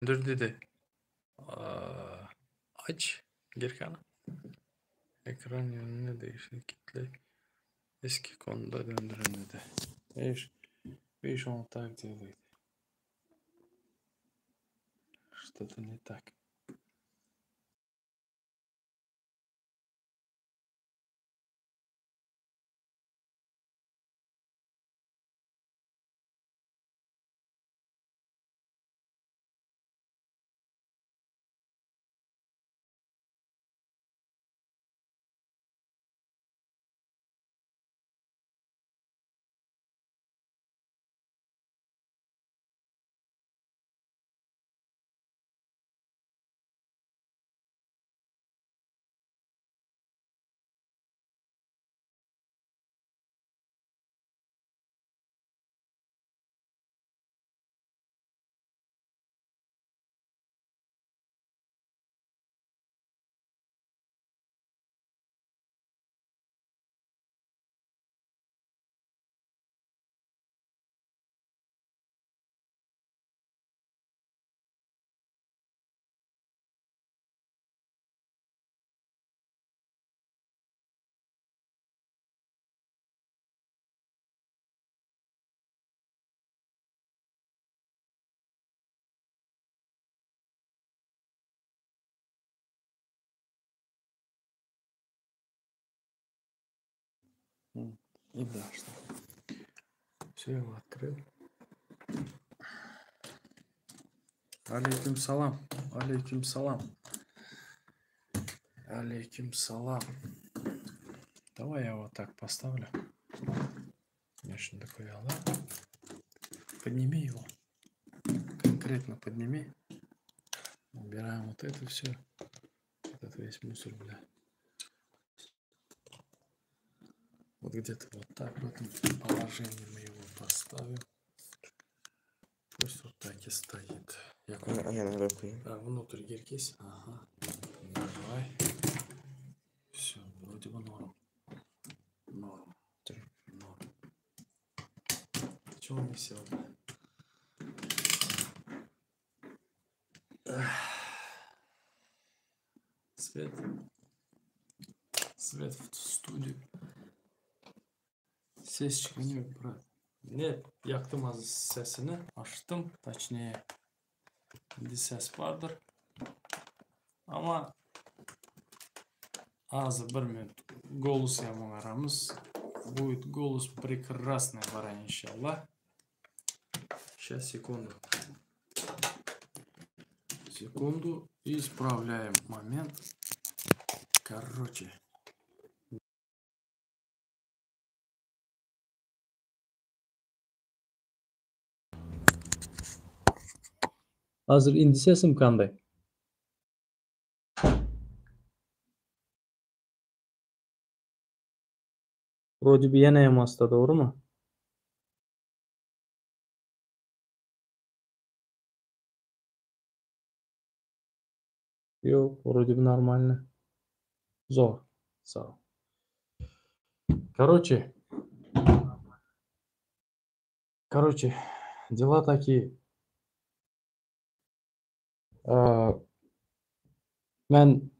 Dur dedi. Aç Girkan'ı. Ekran yönünü değiştir. Kitle. Eski konuda döndürün dedi. Видишь, он так делает. Что-то не так. И да, что. Все, его открыл. Алейкум салам. Алейкум салам. Алейкум салам. Давай я вот так поставлю. Конечно, такой Аллах. Подними его. Конкретно подними. Убираем вот это все. Вот это весь мусор, бля. Вот где-то вот так в этом положении мы его поставим. Пусть вот так и стоит. Внутрь гиркись. Ага. Давай. Все, вроде бы норм. Норм. Норм. Чего он не сел? Свет. Свет в студию. Ses çıkmıyor bırak. Ne yaktım az sesini açtım. Точнее bir ses vardır. Ama az bir minut голос ямон арамыз. Будет голос прекрасный бара иншаллах. Сейчас секунду. Секунду и исправляем момент. Короче. Hazır indi sesim qanday? Вроде бы yana emasda, to'g'rimi? Yo'q, вроде бы нормально. Zo'r. Sağ. Короче, дела такие. Мен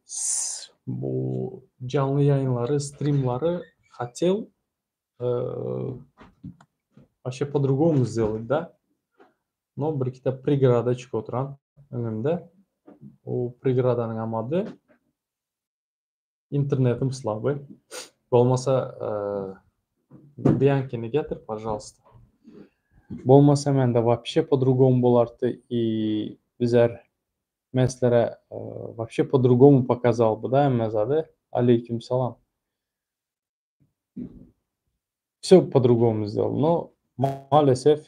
bu canlı yayınları, стримлары хотел вообще по-другому сделать, да? Но bir-ikkita преграда chiqib o'tiran önümde. O преграданың amadi internetim слабый. Bo'lmasa Bianchini getir, пожалуйста. Bo'lmasa menda вообще по-другому bo'lardi и bizlar Меслера вообще по-другому показал бы, да, Мезаде? Алейкум салам. Все по-другому сделал, но maalesef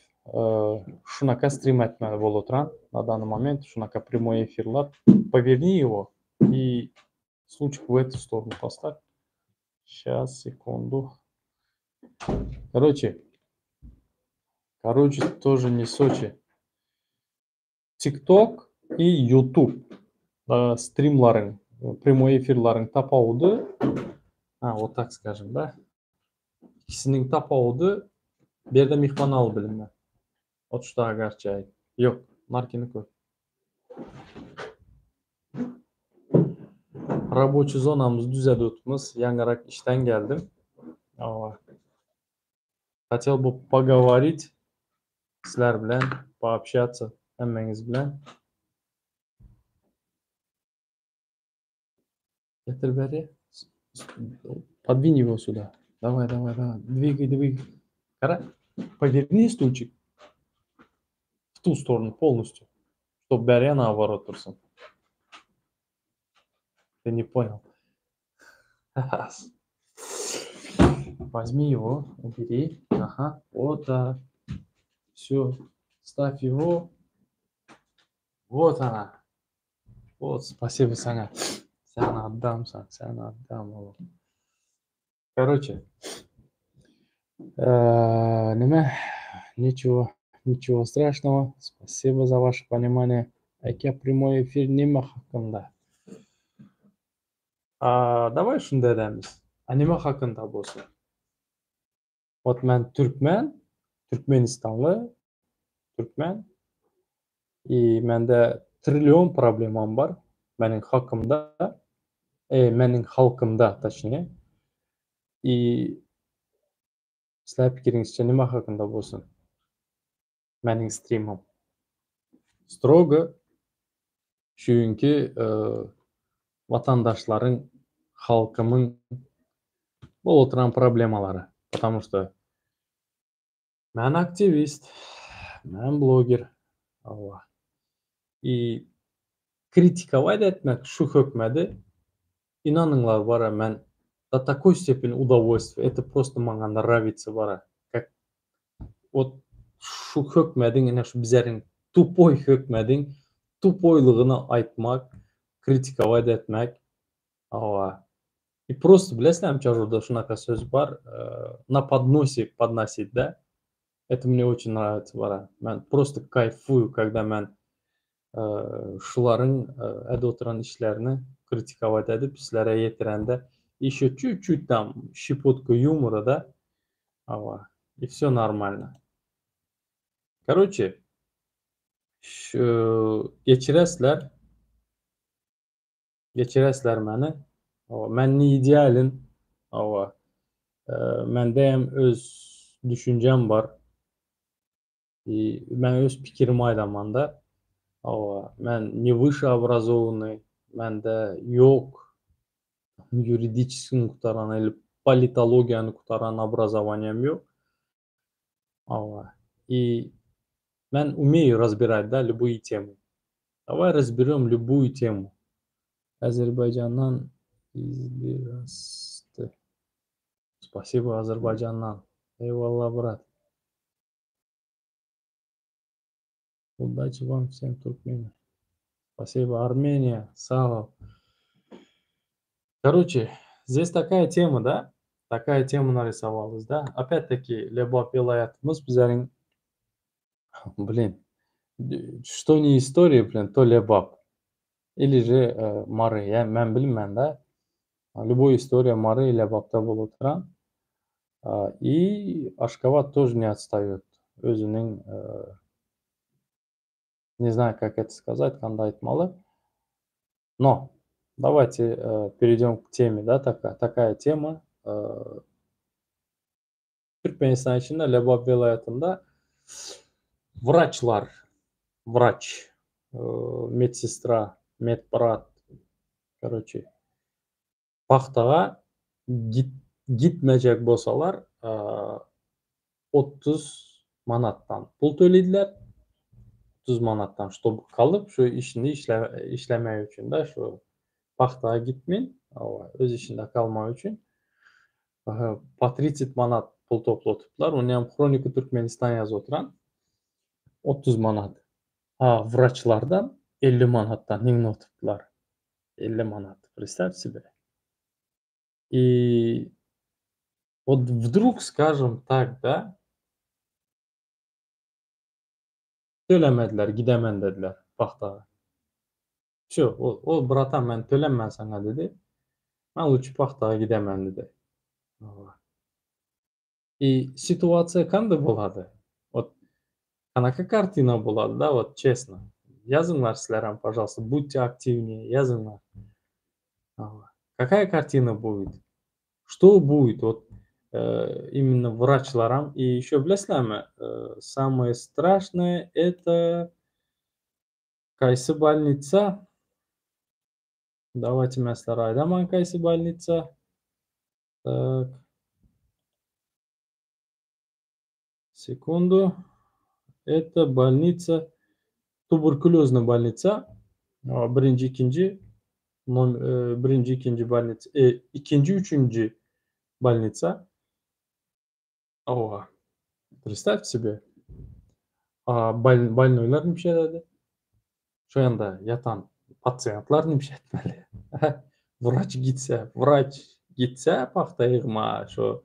шунака стрим etmedi Волотран на данный момент, шунака прямой эфирлар. Поверни его и случай в эту сторону поставь. Сейчас, секунду. Короче, тоже не Сочи. TikTok и YouTube. Стримларың, прямой эфирларың тапауды, вот так скажем, да, ikisinin тапауды берді мехман алып білімі. Вот что огорчает. Yok, маркины koy. Рабочий зонамызды түзөтүпмүз. Яңыраак иштен келдим. Хотел бы поговорить силер bilen, пообщаться эммеңиз bilen. Getир бери. Подвинь его сюда. Давай. Двигай. Кара. Поверни стульчик в ту сторону полностью, чтобы бери наоборот турсын. Ты не понял. Возьми его, убери. Ага, вот так. Все, ставь его. Вот она. Вот, спасибо, Саня. Сяна отдам, Сяна отдам его. Короче, ничего страшного. Спасибо за ваше понимание. Аке прямой эфир неме хакында? Давай шундай деймиз. Неме хакында болсун? Вот мен Түркменистанлы, түркмен. И менде триллион проблемам бар. Менин халкымда, точнее. И силер пикириңизче неме хакында болсун? Менин стримим. Строго чүнки ватандашларың, халкымың боло турган проблемалары. Потому что мен активист, мен блогер. И критиковать этмек шу хөкмөдү, инаныңлар бара, мен до такой степени удовольствие, это просто мага нравится бара. Как вот шу хөкмөдүн, эне шу бизердин тупой хөкмөдүн тупойлугуна айтмак, критиковать этмек. И просто, билесиңерби, чажурда шунака сөз бар, на подносе подносить, да? Это мне очень нравится бара. Мен просто кайфую, когда мен шуларын эде отурган ишлерини критиковать этип силерге жетиренде еще чуть-чуть там щепотку юмора, да? И все нормально. Короче, кечиресиздер мени. Мен не идеален. Менде эм өз düşüncем бар. И мен өз пикирим айтаман да. Мен не выше образованный, менде yok юридический кутарган или политологияны кутарган образованием yok. И мен умею разбирать, да, любую тему. Давай разберем любую тему. Азербайджаннан избирасты. Спасибо, Азербайджаннан. Эйвалла, брат. Удачи вам всем, туркмены. Спасибо, Армения. Сава. Короче, здесь такая тема, да? Такая тема нарисовалась, да? Опять-таки, Лебап Вилаятымыз бизерин, блин, что не история, блин, то Лебап. Или же Мары. Мен билмейм, да? Любая история Мары и Лебапта боло турган. И Ашгабад тоже не отстает. Өзүнүн, не знаю, как это сказать, кандай айтмалы. Но давайте перейдем к теме, да, такая тема. Түркменистан ичинде Лебап вилаятында врач, медсестра, медбрат, короче, бактага гитмежек болсалар 30 манаттан пул төлөйдүлөр. 30 манаттан, чтобы калып, şu ишинди иштемей үчүн, да, şu бактага гитмей, өз ишинде калмау үчүн по 30 манат пул топлотуптур. Уну Хроника Түркменистан жазып отурган. 30 манат. Врачлардан 50 манаттан иңип отуптур. 50 манат. Представь себе. И вот вдруг, скажем так, да, төлөмөдүлөр, гидемен дедилер бактага. Все, ол братан, мен төлөммөн сага деди. Мен лучше бактага гидемен деди. И ситуация кандай болду? Вот канака картина болду, да, вот честно. Yazыңлар силер, пожалуйста, будьте активнее, yazыңлар. Какая картина будет? Что будет? Вот именно врачларам. И еще білесіңдерме, самое страшное это кайсы больница. Давайте мен сіздерге айтамын кайсы больница. Так, секунду. Это больница, туберкулезная больница. Birinci, ikinci, birinci, ikinci больница. İkinci, üçüncü больница. Представьте себе, больнойлар немше айтады. Ошо янда ятан пациентлар немше айтмайлы. Врач gitse пактайыгыма ошо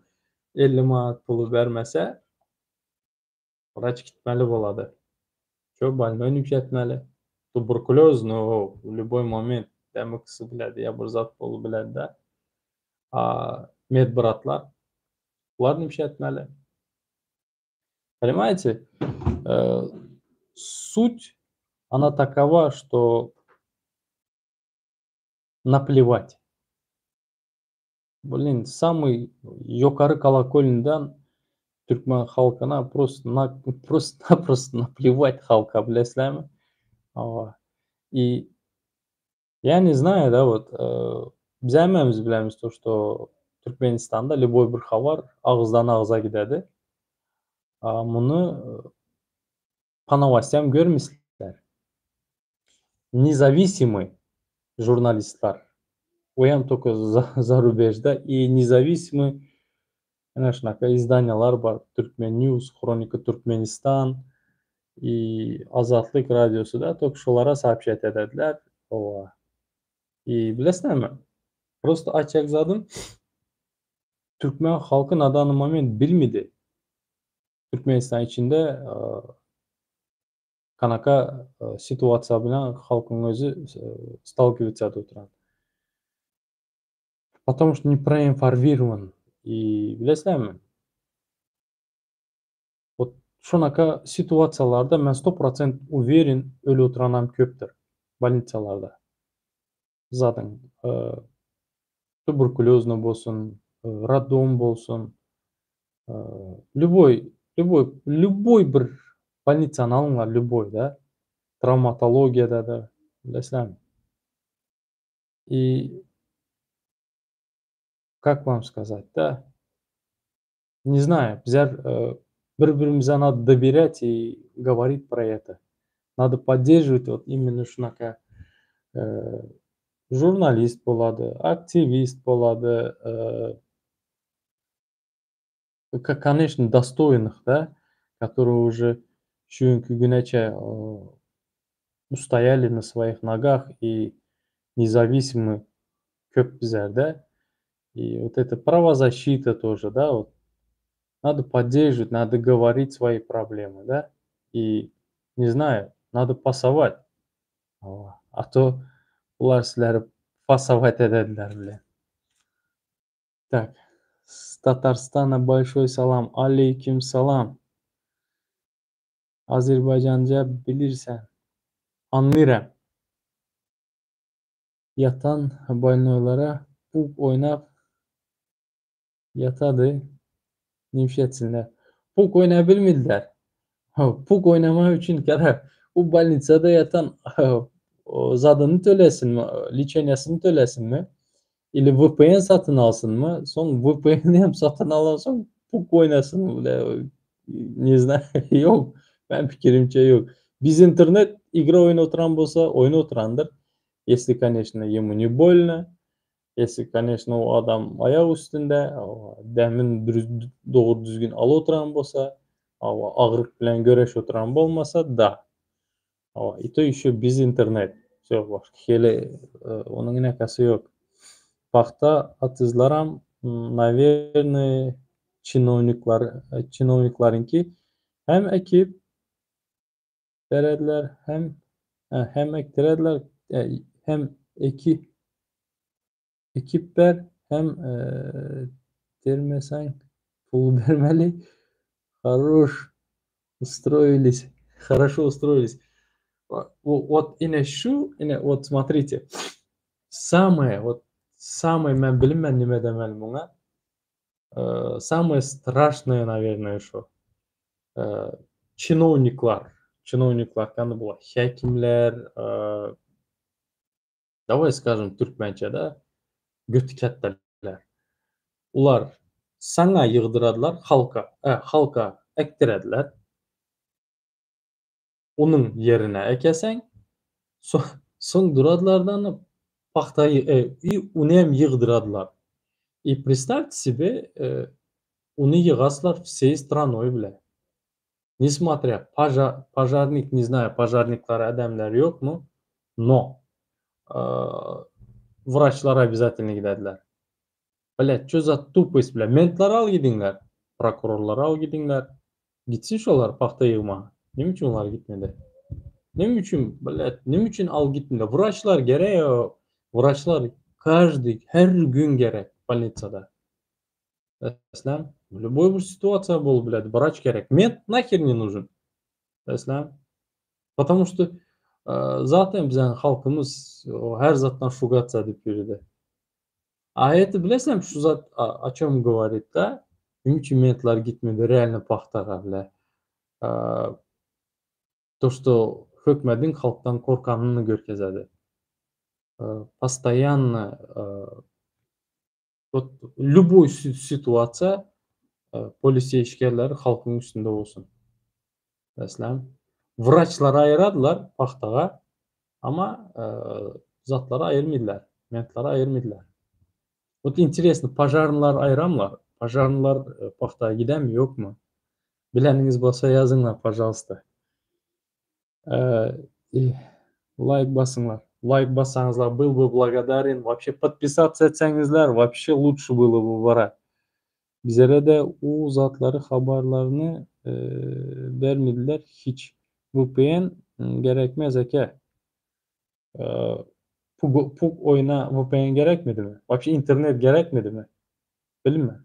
50 manat pulu бермесе, врач gitmeli болады. Ошо больной немше айтмайлы. Туберкулез, но в любой момент демекisi билет, я бир зат болуп билет да. Медбратлар, улар немше айтмайлы. Понимаете? Суть, она такова, что наплевать. Блин, самый юқары колокольнидан түркмен халқына просто-напросто наплевать халқа, білесіздерме? И я не знаю, да, вот біз әмеміз білеміз то, что Түркменстанда любой бір хабар ağızdan ağıza кетеді. Мұны по новостям көрмейсіздер. Независимый журналисттар. Оям только зарубежда. И независимый, конечно, изданиялар бар. Түркмен Ньюс, Хроника Түркменистан и Азатлык радиосы да, только шолара сообщать етеділер. И білесіңдерме? Просто айтчак задым. Түркмен халқы на данный момент билмейді. Түркменстан içinde канака ситуация bilen халқың өзі сталкиваться етіп отырады. Потому что не проинформирован. И білесіңдерме? Вот шунака ситуацияларда мен 100% уверен өлі отыранам көптір больницаларда. Задың туберкулезный болсын, роддом болсын, любой бір больницаны алыңдар, любой, да, травматологияда да, білесіңдерме? И как вам сказать, да, не знаю, bizler bir-birimize надо доверять и говорить про это. Надо поддерживать вот именно шунака журналист болады, активист болады, конечно, достойных, да, которые уже күнәчә устояли на своих ногах и независимы көп bizler, да. И вот это правозащита тоже, да, вот. Надо поддерживать, надо говорить свои проблемы, да. И, не знаю, надо пасовать. А то улар сілер пасовать етеділер, бля. Так, с Татарстана большой салам. Алейкум салам. Азербайджанca bilirsen. Anlarım. Yatan больнойлара пук ойнап yatadı. Nimşe etsinler. Puk oynayabilmediler. Puk oynamak için kere bu больницада yatan zadını tölesin mi? Liçenyasını tölesin mi? Или VPN satın alsın mı? Son VPN'i hem satın alan puk oynasın mı? Ne знаю. Yok. Ben fikrimce yok. Biz internet игра oyun oturan bolsa oyun oturandır. Если, конечно, ему не больно. Если, конечно, o adam ayak üstünde, demin doğru düzgün al oturan bolsa, ağırlık bilen göreş oturan bolmasa da. И то еще без интернет. Все, hele onun inakası yok. Bakta atızlaram, наверное, чиновникларınki hem ekip derediler, hem ek derediler, hem ekipler hem dermesen pul vermeli. Хорошо устроились. Вот вот смотрите, самое вот мен билинмен неме демели буга. Самое страшное, наверное, что чиновниклар, кандай болот, хакимлер, давай скажем түркменче да, көтү катталар. Улар саңа йыгдырадылар, халка эктиредилер. Onun yerine ekesen, son duradılardan pahtayı unem yığdıradılar. И представьте себе, уны йыгасылар всей страной бile. Несмотря, пожарник, не знаю, пожарниклар адамдар yok mu? Но врачлар обязательно gidediler. Блять, что за тупость, бля. Ментлар ал gidingler, прокурорлар ал gidingler. Gitsin şolar paxta yığma. Nima uchun ular gitmedi? Nima uchun, блять, nima uchun al gitmedi? Врачлар gerek. Врачлар her gün gerek больницада. Эсләм, любой bir ситуация был, блядь, врач керек. Мент нахер не нужен. Эсләм. Потому что zaten bizden halkımız her zattan шугаться деп береді. А это, білесем, şu zat о чем говорит, да? Nima uchun mentlar gitmedi реально paxtaga, бля. То, что hökmedin halktan korkanını görkezedi. Постоянно вот любой ситуация polisiye işgalleri halkın üstünde olsun. Mesela vraçları ayıradılar paxtaga ama zatları ayırmadılar, mentları ayırmadılar. Вот интересно, пожарнылар ayıramlar? Пожарнылар paxtaga giden mi yok mu? Bileniniz bolsa yazыңlar, пожалуйста. Лайк басыңlar. Лайк бассаңызlar, был бы благодарен. Вообще подписаться etsеңizler, вообще лучше было бы бара. Bizlere de o zatları haberlerini vermediler hiç. VPN gerekmez eke. PUG oyuna VPN gerekmedi mi? Вообще internet gerekmedi mi? Bilme.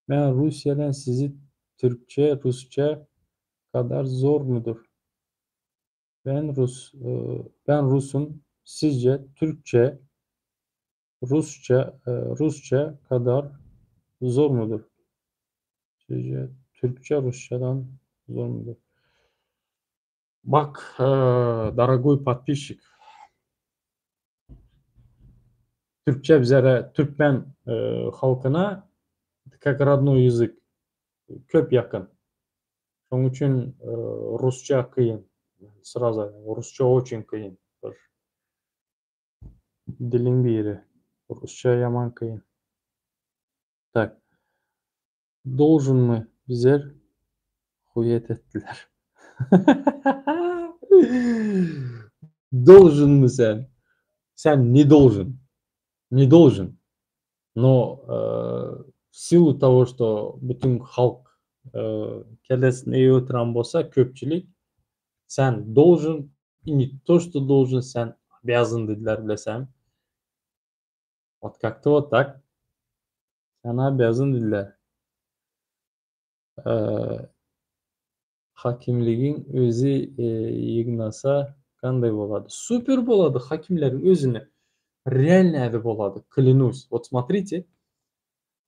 Ben Rusya'dan sizi Türkçe, Rusça kadar zor mudur? Ben Rus'um. Sizce Türkçe, Rusça kadar zor mudur? Sizce Türkçe Rusçadan zor mudur? Bak, дорогой подписчик, Türkçe bizlere, Türkmen halkına как родной языk köp yakın. Onun için Rusça kıyın. Сразу, Rusça очень kıyın. Dilin bir yeri. Rusça yaman kıyın. Так. Должен mu bizler huyet ettiler. Должен mu sen? Sen не должен. Не должен. Но в силу того, что bütün halk kellesine iyi oturan bolsa, köpçülük, sen должен, и не то, что должен, sen обязан dediler bilesem. Вот как-то вот так. Sen обязан dediler. Hakimligin özü yığnasa kanday boladı? Süper boladı hakimlerin özünü. Реально boladı. Клянусь. Вот смотрите.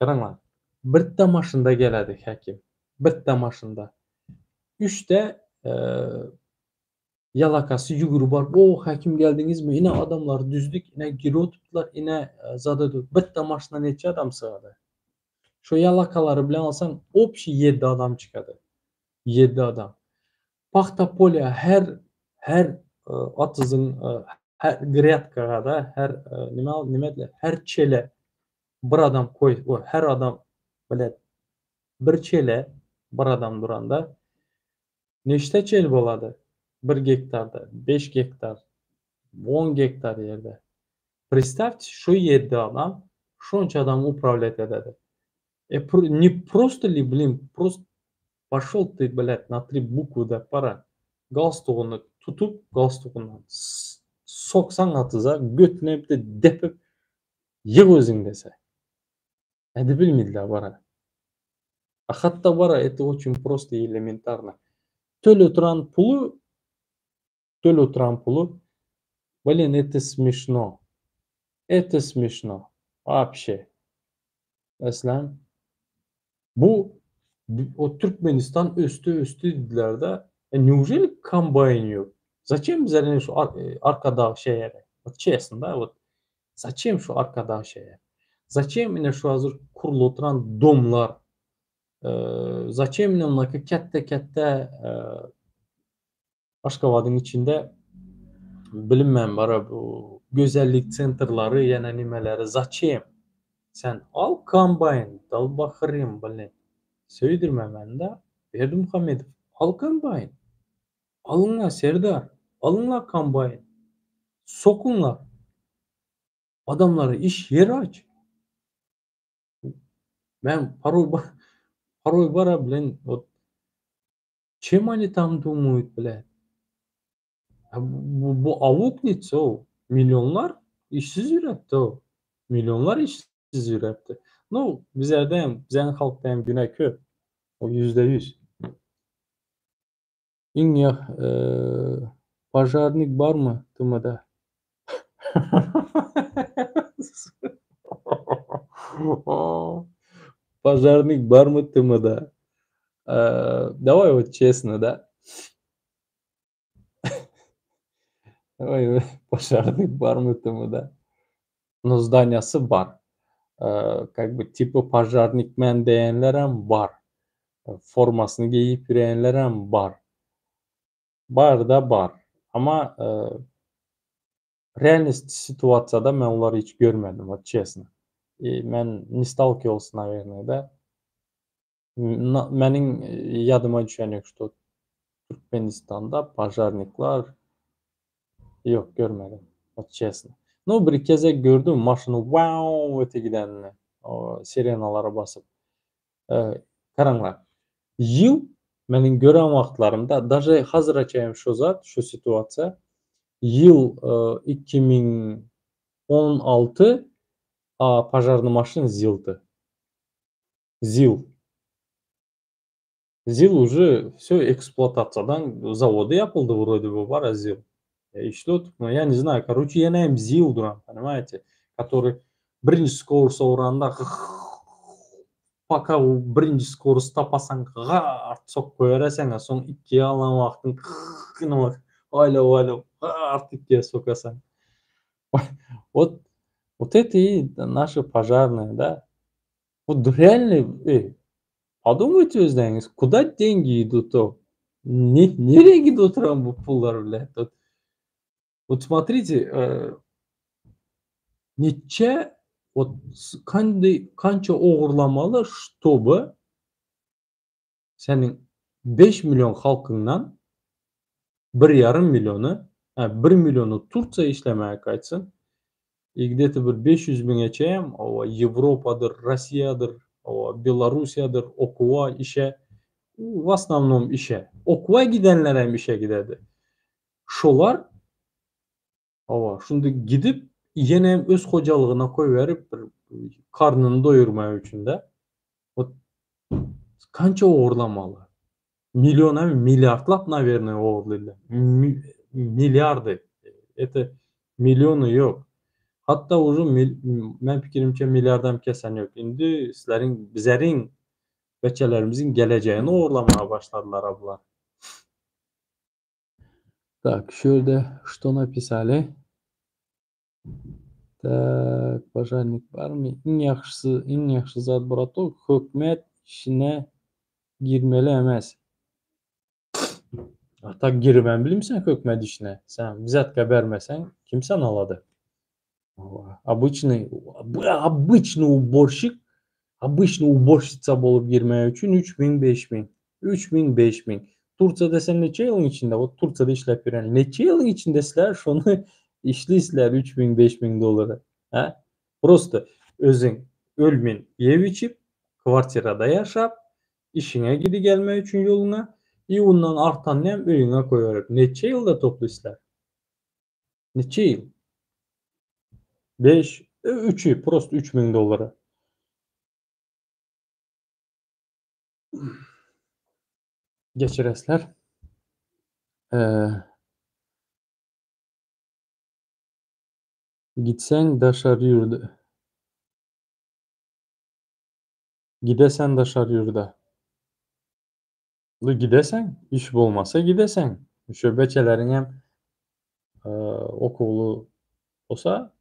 Qaranglar. Bitta maşında geladi hakim. Bitta maşında. 3'te yalakası yuguru var. O hakim geldiniz mi? Yine adamlar düzdük. Yine giro tuttular. Yine zadadı. Bitta maşına neçe adam sığadı? Şu yalakaları bilen alsan общий 7 adam çıkadı. 7 adam. Paxta polya her atızın her gryatkaya da her çele bir adam koy, o her adam böyle bir çele bir adam duranda neçte çel boladı? 1 gektarda, 5 gektar, 10 gektar yerde. Представьте, şu 7 adam şonça adam управлять ededi. Не просто ли, блин, просто пошел ты, блядь, на 3 буквы да пара. Галстуğunu tutup galstuğundan soksan atıza götüne bir de depip yık özün dese. Hadi bilmediler bara. Hatta bara это очень просто и элементарно. Töle oturan pulu, блин, это смешно. Это смешно. Вообще. Mesela bu o Türkmenistan östü dediler de. Неужели комбайн yok? Зачем bize şu arkada şeye? Вот честно, да, вот zачем şu arkada şeye? Zачем yine şu hazır kurulu oturan domlar? Zачем yine onaki katta Aşgabat'ın içinde bilinmem bara bu güzellik centerları yana nimeleri. Zачем? Sen al комбайн, dal bakırım bilin. Söydürme ben de. Berdi Muhamedov. Al комбайн. Alınla Serdar. Alınla комбайн. Sokunla. Adamlara iş yeri aç. Ben парой бара, блин, вот чем они там думают, блядь? Bu avuçnitsa o. Milyonlar işsiz üretti o. Milyonlar işsiz üretti. No, bizden halktan güne köp. O %100. İnya pajarnik var mı Tımada? Пожарник бар мı Тымада? Давай вот честно, да? Давай пожарник бар mı Тымада? Но зданясы бар. Как бы типа пожарникмен diyenlerem var. Formasını giyip yürüyenlerem var. Var da var. Ama реальность ситуацияда мен оларды hiç görmedim, вот честно. Mən не сталкивался, наверное, да. Mənim yadıma düşən yok, что Türkmenistan'da pожарниклар yok, görmedim. Вот честно. Ну, bir kez gördüm maşını wow öte gidenini. O sirenalara basıp. Qaranglar. Yıl mənim görən vaxtlarımda, даже hazırkən şu zat, şu situasiya, yıl 2016 пожарный машин ZIL'dı. ZIL. ZIL уже все эксплуатациядан заводы yapıldı вроде бы var ya ZIL. И что-то, ну, я не знаю, короче, я наверное ZIL duran, понимаете, который birinci скоростьта uranda пока o birinci скоростьта тапасаң ғарт соққы қоя бересің, соң ikkiye alan vaxtın айлап ғарт ikkiye сокасың. Вот, вот это и наши пожарные, да. Вот реально, подумайте özleriniz, куда деньги идут, nereye gidiyor bu pullar, блядь? Вот смотрите, Nietzsche вот kança oğurlamalı, чтобы senin 5 milyon halkından 1,5 milyonu, 1 milyonu Turция işlemeye kaçsın. Где-то bir 500 bine çeyem, Avrupa'dır, Rusya'dır, Belarusya'dır, okuva işe, в основном işe. Okuva gidenler hem işe giderdi. Şolar, şimdi gidip yine öz kocalığına koyuverip karnını doyurmaya üçün de kança uğurlamalı. Milyon hem milyardlap, наверное, uğurlayırlar. Milyardı. Это milyonu yok. Hatta uzun mən fikrimcə milyardan kəsən yok. İndi bizlərin bəlkələrimizin gələcəyini uğurlamaya başladılar bunlar. Так, şöyle что написали? Так, пожарник var mı? En yaxşı zat bıratıp hökumət işinə girmeli emas. Hatta girmem bilirsən hökumət işinə. Sən взятка verməsən kimsən aladı? Обычный уборщик, обычный уборщица болып girmeye üçün 3000 5000. 3000 5000. Turçiyada sən neçə ilin içində, o Turçiyada işləp verən, neçə ilin içindəsilər şunu işləyirlər 3000 5000 dolara. Hə? Просто özün ölmün, ev içib, kvartirada yaşap, işinə gidi gəlmək üçün yoluna, ondan artan nəm öyünə koyarıq. Neçə ildə toplayırlar? Neçə il? 5, 3'ü, просто 3000 dolara. Geçiresler. Gitsen dışarı yürüdü. Gidesen de şarjörde. Gidesen, iş bulmasa gidesen. Şu beçelerin hem okulu olsa,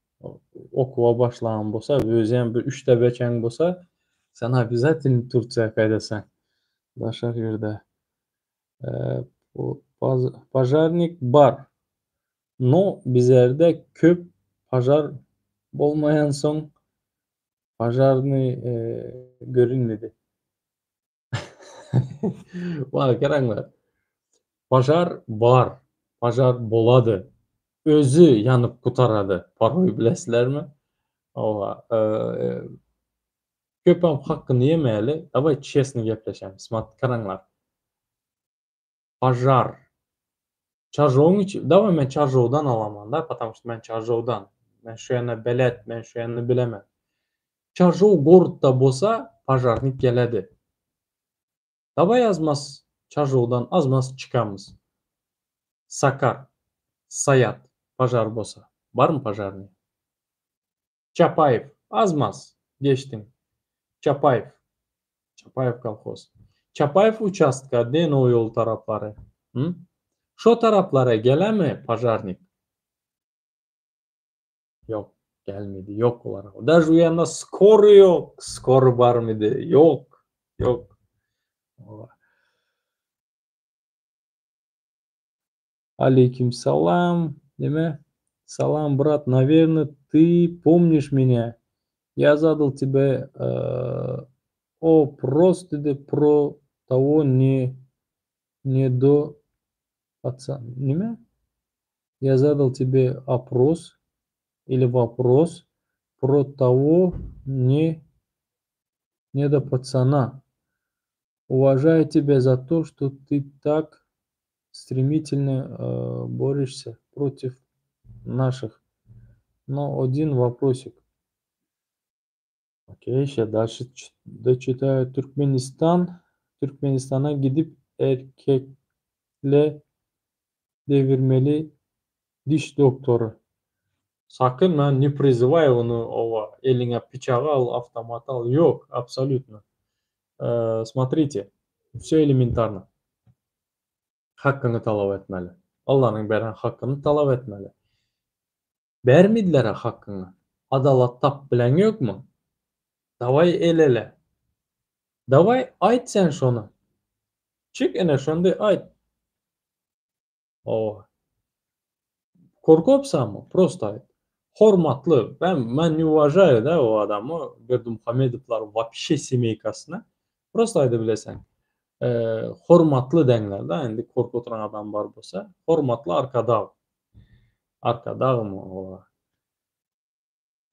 okuğa başlayan olsa, özün bir 3'te beçen olsa, sen обязательно Turkiya kaydasan. Da şarjörde. E, bu pajarnik bar. No bizlerde köp pajar olmayan son pajarni görünmedi. Var karanglar. Pajar var. Pajar boladı. Özü yanıp kurtaradı. Paroyu bilesizlermi? Ova. Köpem hakkını yemeyeli. Davay честно gepleşemiz. Karanglar. Pajar. Çarjovun içi. Davay men çarjovdan alamam da. Потому что men çarjovdan. Men şu yana belet, men şu yana bilemem. Çarjov городта bolsa pajarnik geledi. Davay azmaz çarjovdan azmaz çıkamız. Sakar, Sayat, pajar bolsa. Var mı pajarni? Çapayev. Azmaz. Geçtin. Çapayev. Çapayev kolxoz. Çapayev участка, den o yol tarafları. Hı? Şu taraflara gele mi pajarnik? Yok. Gelmedi. Yok olarak. Даже u yanında skor yok. Skor var mıydı? Yok. Yok. Алейкум салам. Нема? Салам, брат. Наверное, ты помнишь меня. Я задал тебе вопрос про того не до пацана. Нема? Я задал тебе опрос или вопрос про того не до пацана. Уважаю тебя за то, что ты так стремительно борешься против наших. Но один вопросик. Okey, işte dочитаю. Türkmenistan'a gidip erkekle devirmeli diş doktoru. Sakın ha, не призывай onu ова, eline bıçağı al, автомат al. Yok, абсолютно. Смотрите, все элементарно. Hakkını talep etmeli. Allah'ın veren hakkını talep etmeli. Vermediler hakkını. Adalet tap bilen yok mu? Davay el ele. Davay ayt sen şunu. Çık ene şunu ayt. O. Korkopsan mı? Просто ayt. Hormatlı. Ben не уважаю da o adamı. Berdimuhamedovlar вообще семейкасına. Просто aydı bilesen. Hormatlı denler da. Endi korkuturan adam var bolsa. Hormatlı arkadağı. Arkadağı mı o?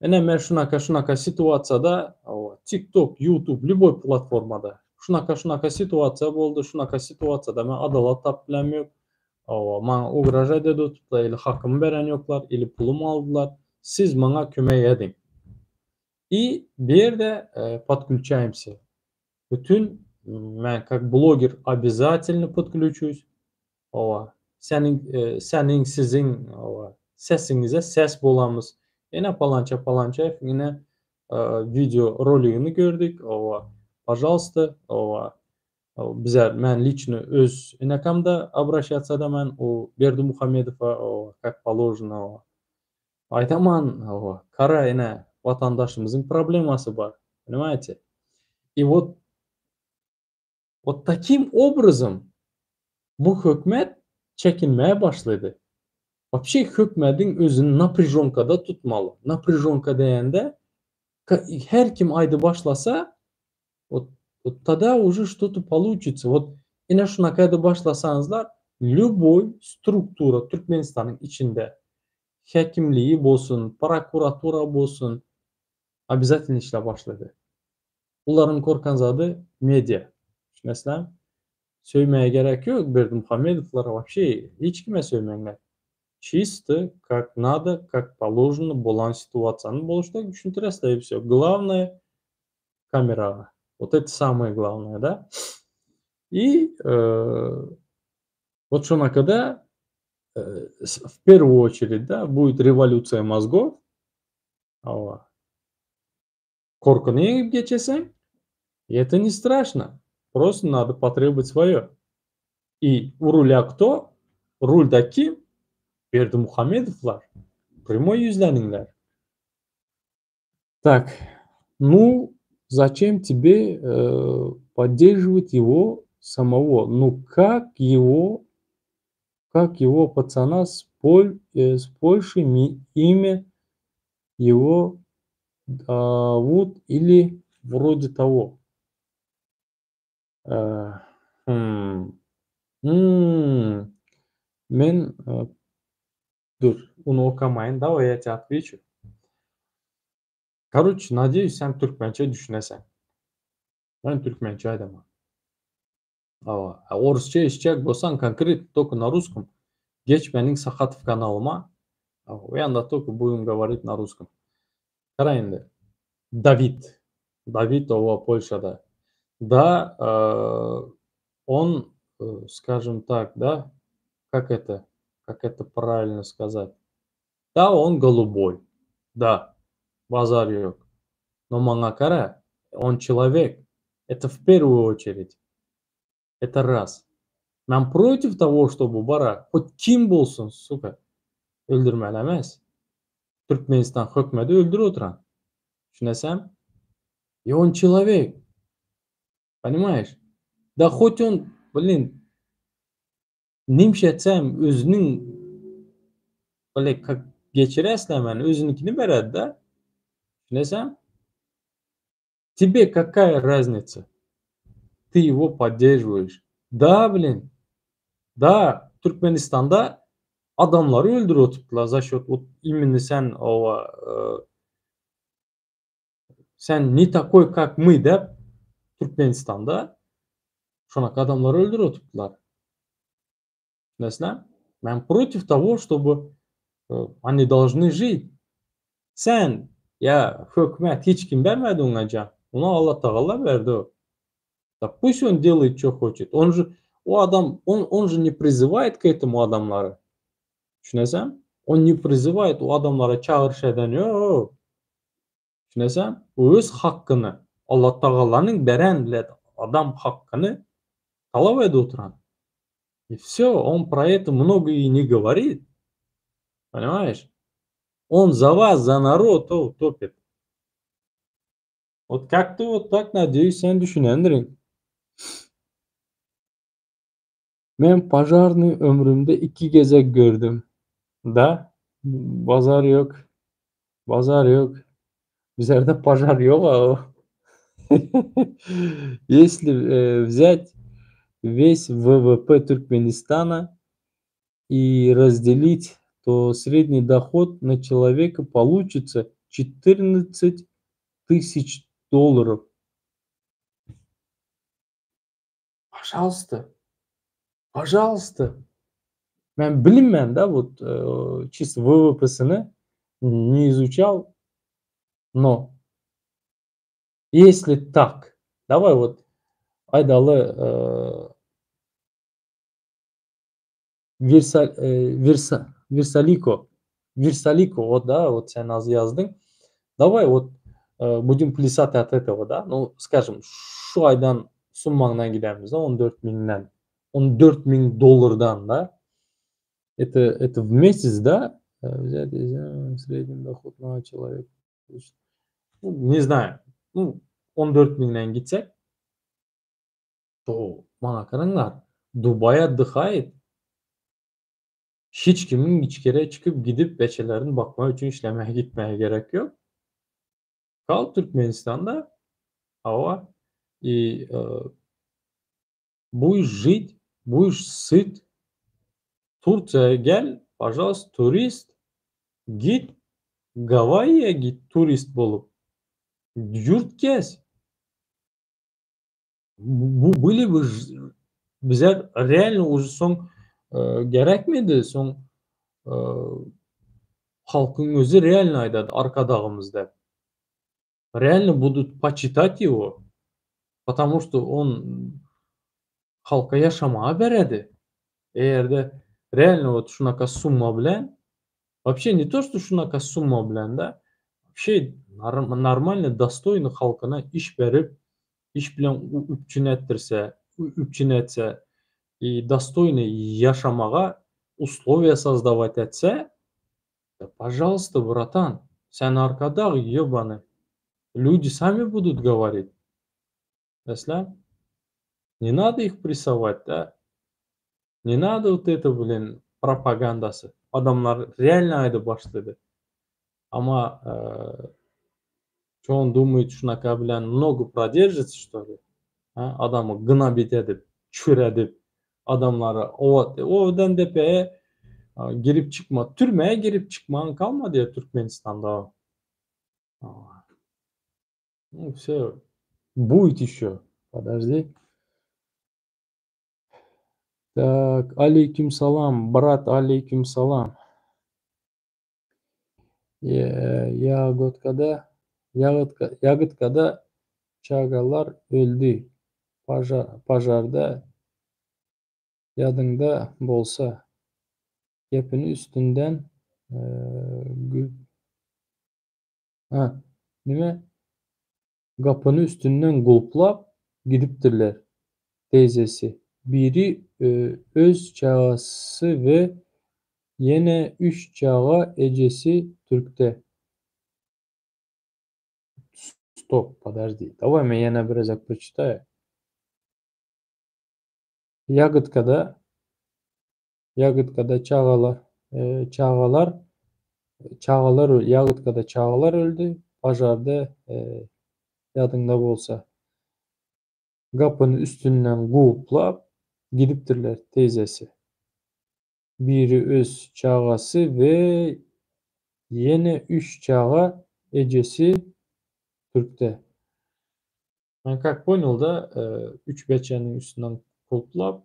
Ene men şunaka situatsiyada TikTok, YouTube, любой platformada şunaka situatsiya boldu, şunaka situatsiyada men adalat tap bilem yok. Mana uğraşat edipler, ili hakkımı beren yoklar, ili pulumu aldılar. Siz bana kömek edin. И bir yerde подключаемся. Bütün men как блогер обязательно подключусь. Senin sizin sesinize ses bulamız. Yine palanca yine video rolünü gördük. Пожалуйста, bizler men лично öz inakamda обращаться da men o Berdimuhamedova как положено aytaman kara yine vatandaşımızın probleması var. Понимаете? И вот таким образом bu hükümet çekinmeye başladı. Вообще hükümetin özünü напряженкада tutmalı. Напряженка degende her kim aydı başlasa вот тогда уже что-то получится. Вот yine şunakaydı başlasanızlar любой struktura Türkmenistan'ın içinde hekimliği bolsun, prokuratura bolsun обязательно işle başladı. Bunların korkan zadı medya. Mesela söylemeye gerek yok. Berdimuhamedovlar вообще hiç kime söylemeyenler. Чисто, как надо, как положено, болан ситуацияны болуштак түшүндүрөсүз, и все. Главное камерага. Вот это самое главное, да? И вот шунакада в первую очередь, да, будет революция мозгов. Коркуну еңип geçесең, И это не страшно. Просто надо потребовать свое. И у руля кто? Рульда ким? Бердымухамедовлар. Прямой yüzləninglər. Так, ну, зачем тебе поддерживать его самого? Ну, как его пацана с Польши, имя его вот или вроде того. Хм. Мен, дур, уну окумайын, давай я тебе отвечу. Короче, надеюсь, сен түркменче түшүнөсүң. Мен түркменче айдаман. Ооба. Орусча ишчек болсаң, конкретно только на русском. Geç benim Sakhatov kanalıma. Я только будем говорить на русском. Кара енді. Давид. Давид ова Польшада. Да, он, скажем так, да, как это правильно сказать? Да, он голубой. Да, базар yok. Но маңа он человек. Это в первую очередь. Это раз. Мен против того, чтобы бара, хоть ким болсын, сука, öldürmeli емес. Түркменстан хөкүмөтү öldүрүп отурат. Түшүнөсүң? И он человек. Понимаешь? Да хоть он, блин, немче айтсам, өзүнүн, как кечиресиң мени, өзүнүкүнү берет да. Түшүнөсүң? Тебе какая разница? Ты его поддерживаешь. Да, блин. Да, Түркменстанда адамлары öldүрүп отуптурлар за счет вот именно сен сен не такой, как мы, деп Түркменстанда шунака адамлары öldүрүп отуптурлар. Түшүнөсүң? Мен против того, чтобы они должны жить. Сен, я hökümet hiç kim vermedi ona can. Ona Allah Teala verdi. Да пусть он делает, что хочет. Он же, он же не призывает к этому адамлары. Түшүнөсүң? Он не призывает у адамлары чагырыш эден. Түшүнөсүң? Өз хаккыны, Алла Тағаланың берен билет адам хаккыны талап этип отурат. И все, он про это много и не говорит. Понимаешь? Он за вас, за народ топит. Вот как-то вот так, надеюсь, сен түшүнөсүң. Мен пожарный ömrümde 2 кезек gördüm. Да, базар yok. Базар yok. Bizlerde пожар yok. Если взять весь ВВП Туркменистана и разделить, то средний доход на человека получится 14 тысяч долларов. Пожалуйста. Пожалуйста. Мен билмеймін, да, вот чисто ВВП-сini не изучал, но если так, давай вот айдалы Версалико, вот, да, вот сен аз яздың. Давай вот будем плясать от этого, да, ну, скажем, шу айдан суммаңнан кидемиз, да, 14 миңнен, 14 000 доллардан, да. Это в месяц, да? Взять средний доход на человека. Ну, не знаю. Ну, 14 000-нен кетсек, то мага караңдар, Дубай отдыхает. Hiç kimin içkere çıkıp gidip beçelerini bakmak için işlemeye gitmeye gerek yok. Kal Türkmenistan'da hava и будешь жить, будешь сыт. Турция gel, пожалуйста, турист, git, Gavai'ye git turist bulup. Yurt gez. Bu были бы bizler реально уже соң gerekmedi соң халкың өзі реально айтады аркадағымыз деп. Реально будут почитать его, потому что он халка яшамага береді. Эгерде реально вот шунака сумма билен, вообще не то, что шунака сумма билен, да, вообще нормально, достойно халкына иш берип, iş bilen üpçün etse, достойный yaşamağa условия создавать etse, да, пожалуйста, братан, sen arkada ебаный. Люди сами будут говорить. Mesela не надо их прессовать, да? Не надо вот это, блин, пропагандасы. Adamlar реально ayda başladı. Ama он думает, шунака bilen много продержится, что ли? Adamı gınabit edip, çür edip, adamları ovadan tepeye girip çıkma. Türmeye girip çıkman kalmadı ya Türkmenistan'da. Ну, все. Будет еще. Подожди. Так, алейкум салам, брат, алейкум салам. Ягодкada çağalar öldü. Pajarda yadında bolsa. Yapının üstünden nime? Kapının üstünden gulplap gidiptirler teyzesi. Biri öz çağası ve yine üç çağa ecesi Türk'te. Стоп, подожди. Давай я yana birazcık прочитаю. Ягодкada Ягодкada çağalar öldü. Pajarda yadında bolsa. Kapının üstünden guluplap gidiptirler teyzesi. Biri öz çağası ve yine üç çağa ecesi Türk'te. Ben как понял da üç beçenin üstünden kulplap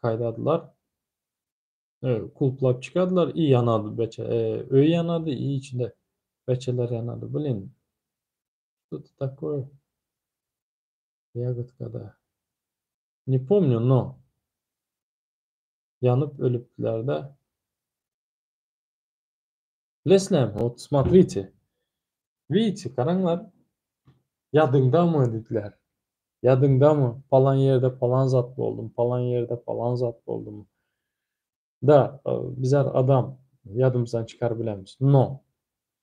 kaydadılar. Kulplap çıkardılar. İyi yanadı beçe. Öğü yanadı. İyi içinde beçeler yanadı. Блин. Что-то такое. Ягодкada. Не помню, но yanıp ölüpler de. Bilesizler mi? Вот смотрите. Видите, karanglar. Yadında mı dediler. Yadında mı? Falan yerde falan zat oldum. Falan yerde falan zat oldum. Da bizler adam yadımızdan çıkar bilemiz. No.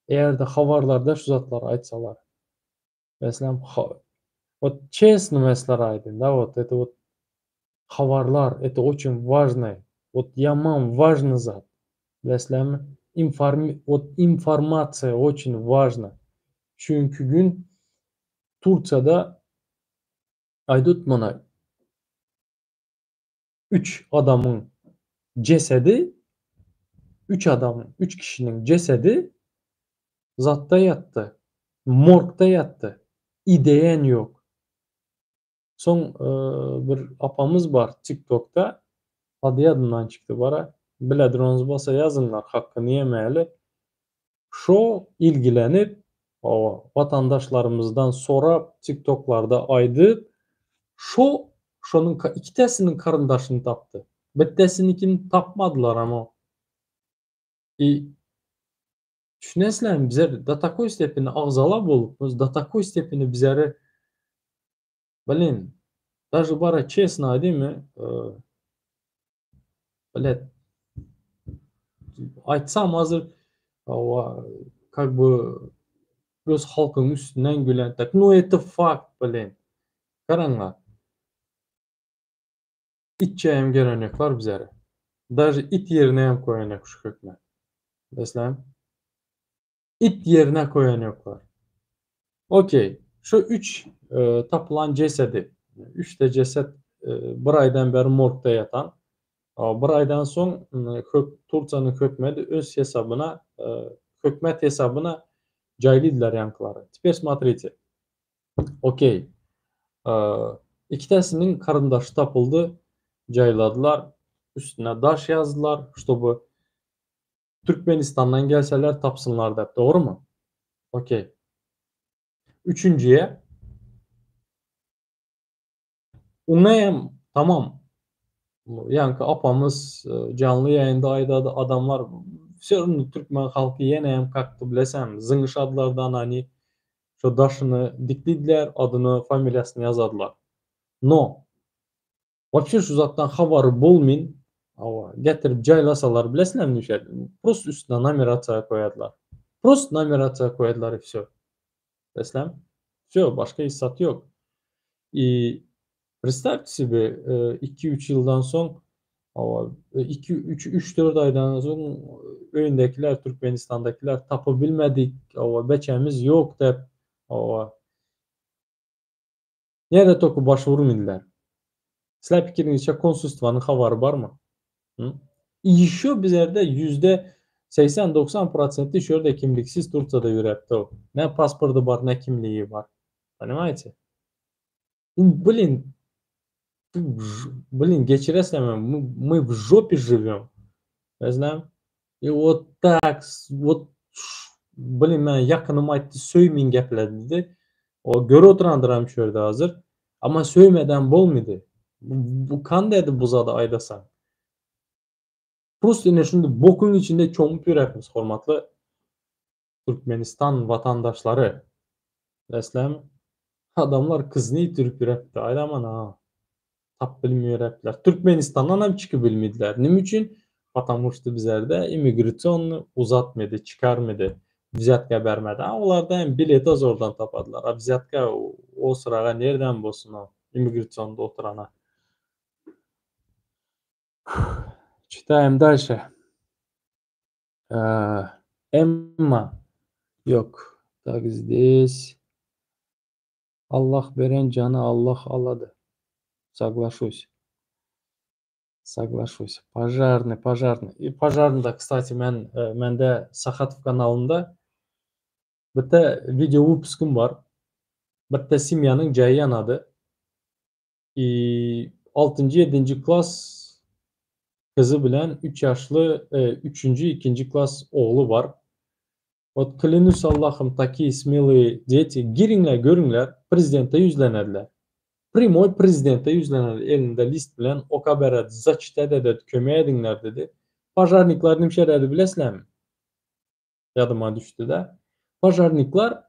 Eğer de havarlarda şu zatları aytsalar. Mesela вот честно mesela aytın da вот это вот havarlar это очень важный. Вот yaman важный зат. Mesela вот информация очень важна. Çünkü gün Turça'da aydut bana 3 adamın cesedi 3 kişinin cesedi zatta yattı. Morgda yattı. İdeyen yok. Son bir apamız var TikTok'ta. Adı adından çıktı bana. Bilediriniz basa yazınlar hakkını yemeyeli. Şu ilgilenip vatandaşlarımızdan sonra TikTok'larda aydı. Şunun ikisinin karındaşını taptı. Bittesininkini tapmadılar ama. Düşünesizler bizler до такой степени ağzala bolupmiz, до такой степени bizleri блин, даже bana честно aytayım блядь, aytsam hazır как бы öz halkın üstünden gülen tak. Ну это факт, блин. Karanglar. İtçeyem görenek var bizlere. Даже it yerine hem koyanek şu hükmet. Mesela it yerine koyanek var. Okey. Şu 3 tapılan cesedi. 3 de ceset bir aydan beri morgda yatan. Bir aydan soň Turçanyň hökmeti öz hesabına, hökmet hesabına jaýlydylar ýankyları. Теперь смотрите. Okey. İkisinin karındaşı tapıldı. Jaýladylar. Üstüne daş yazdılar. Чтобы Türkmenistan'dan gelseler tapsınlar dep. Doğru mu? Okey. Üçüncüye Unayem tamam. Yankı apamız canlı yayında aydadı adamlar Türkmen halkı yeneyem kalktı bilesem zıngışadılardan hani Şu daşını diklediler, adını, familiyasını yazdılar. No. Вообще şu zattan habarı bolmayın. Getirip caylasalar bilesizler mi düşer? Просто üstüne numeratsiya koyarlar. Просто numeratsiya koyarlar и все. Bilesizler mi? Все, başka hissat yok. И представьте себе, 2-3 yıldan son 2-3-4 aydan soň öýündekiler, Türkmenistandakiler tapy bilmedik, beçemiz yok dep näde toku başvurmadylar. Sizler pikiriňizçe konsulstwanyň habary barmy? Hı? Еще bizlerde %80-90% şu ýerde kimliksiz Turkiyada ýöretdi o. Ne pasportu bar, ne kimliği var. Понимаете? Блин, блин, geçiresem мы в жопе живем. Я знаю. И вот так, вот, блин, mən yakınım aytdı, söymeyin geplerdi dedi. O göre oturandıram şu ýerde hazır. Ama söymeden bolmadı. Bu kan dedi buzada aydasan. Просто ine şundi bokun içinde çomup ýöretmiz, hormatly Türkmenistan vatandaşları. Bilesizlermi? Adamlar kızını ýitirip ýöretdi. Aylaman ha. Tap bilmeýär ýöretdiler. Türkmenistandan hem çıkıp bilmediler. Nim üçün? Потому что bizlerde immigrasyonu uzatmadı, çıkarmadı, vizatka bermedi. Onlarda hem bilet az oradan tapadılar. A vizatka o sıraga nereden bolsun o immigrasyonda oturana. Читаем дальше. Эмма. Yok. Так, здесь. Allah veren canı Allah aladı. Соглашусь. Соглашусь. Пожарный. И пожарныйда, кстати, менде Сахатов каналында bitta video выпускым бар. Bitta семьяның жайы янады. И 6-7 klass kızı bilen 3 yaşlı 3. 2. klass oğlu var. Вот клянусь Allah'ım, такие смелые дети. Giringler, görüngler, prezidente yüzlenediler. Primoy prezidente yüzlenedi. Elinde list bilen oka beredi, zaçite dedi, kömeğe edinler dedi. Pajarniklar nimşe dedi bilesizler mi? Yadıma düştü de. Pajarniklar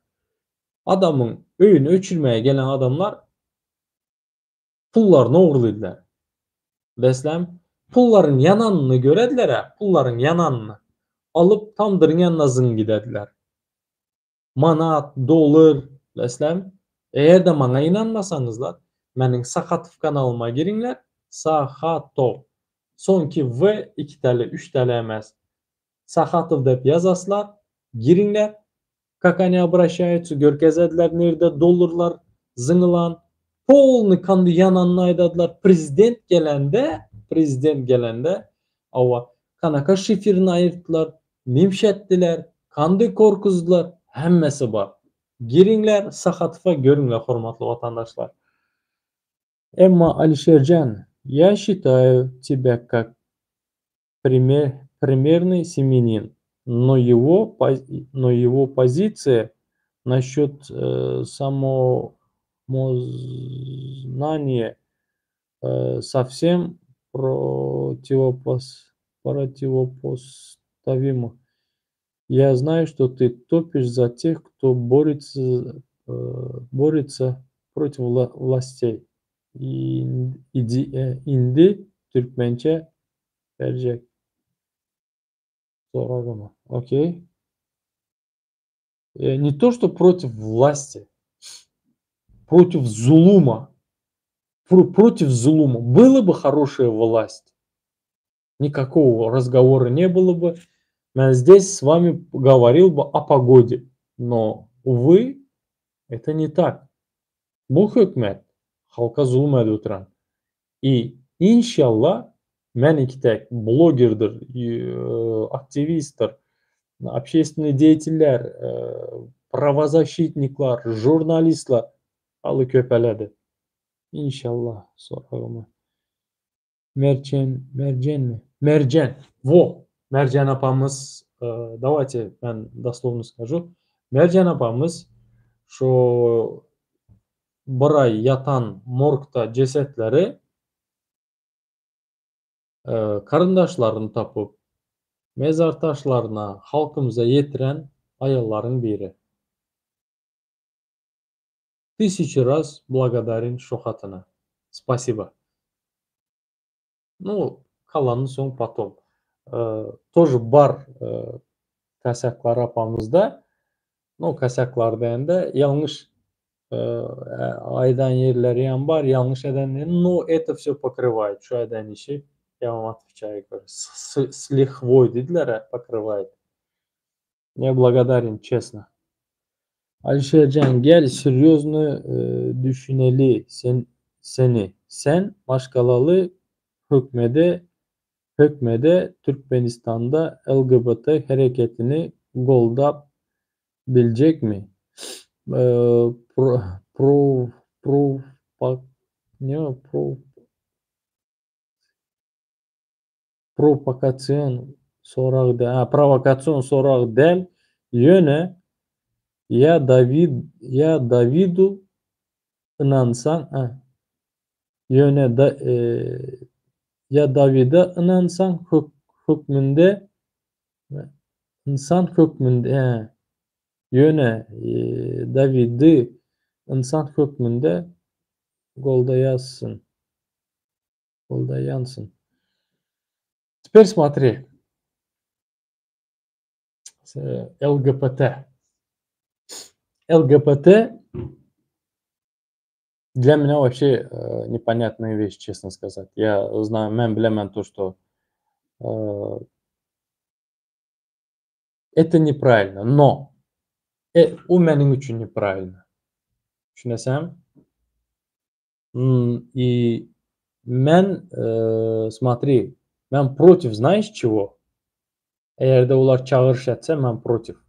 adamın öyünü öçürmeye gelen adamlar pullarını uğurlaydılar. Bilesizler mi? Pulların yananını görediler ha. Pulların yananını. Alıp tam dırın yanına zın gidediler. Manat, dolar, bilesizler mi? Eğer de bana inanmasanızlar, mening Sahatov kanalıma giringler. Sahatov. Sonki V 2 tane 3 tane emas. Sahatov dep yazasılar. Giringler. Как они обращаются, görkezediler nerede dolarlar zıngılan. Polny kandy yananını aydadılar. Prezident gelende ava kanaka şifrini ayırttılar. Nimşettiler. Kandy korkuzdular. Hemmesi var. Giringler Sahatov'a görüngler, hormatly vatandaşlar. Эмма Алишерджан, я считаю тебя как примерный семьянин, но его позиция насчет самознания совсем противопоставима. Я знаю, что ты топишь за тех, кто борется против властей. İndi Türkmençe verecek. Soragama. Окей. Не то, что против власти, против зулума. Против зулума. Была бы хорошая власть, никакого разговора не было бы. Я здесь с вами говорил бы о погоде. Но, увы, это не так. Bu hükmet halka zulüm edip oturan. И иншалла мен tek блогерdir, активистtir, общественный деятельler, правозащитниклар, jurnalistlar alı köpeledi. İnşallah soragama. Mercan. Во, Mercan apamız, давайте ben дословно скажу. Mercan apamız şu bir ay yatan morgda cesetleri karındaşlarını tapıp mezar taşlarına halkımıza yetiren ayolların biri. 1000 раз благодарен Шохатына. Спасибо. Ну, қаланы соң потом. Тоже бар косяклар апамызда. Ну, косякларды енді яңыш айдан ерлері бар, яңыш айдан, ну, это все покрывает. Что айдан иши, я вам отвечаю, говорю, с лихвой, дедлер, покрывает. Я благодарен, честно. Alişercan gel серьезно düşüneli seni. Sen başkaları hükmede Türkmenistan'da LGBT hareketini golda bilecek mi? Pro, pro, pro, ne o? Provokasyon provokasyon sorağı del yöne ya Davidu inansan yöne da ya David'e inansan hükmünde insan hükmünde yöne David'i insan hükmünde golda yazsın. Голда Янсен. Теперь смотри. ЛГБТ. ЛГБТ для меня вообще непонятная вещь, честно сказать. Я знаю, мен билемен то, что это неправильно, но у менің үшін неправильно. Düşünesem. И мен, смотри, мен против, знаешь чего? Егер де олар чагырыш этсе, мен против.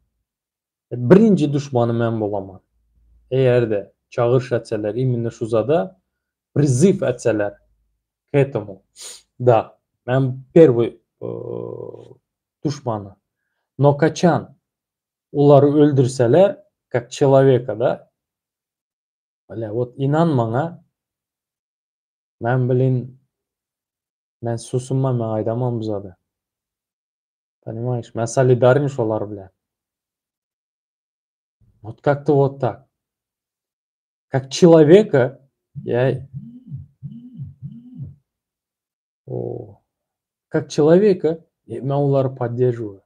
Биринчи душманы мен боламын. Егер де чагырыш этселер, именно шу зада призыв этселер к этому. Да, мен первый душманы. Но качан олар өлдірселер, как человека, да? Бля, вот инанмаңа, мен билин, мен сусынма, мен айдамам бузады. Понимаешь? Мен солидарен шолар билен. Вот как-то вот так. Как человека я... Как человека я олар поддерживаю.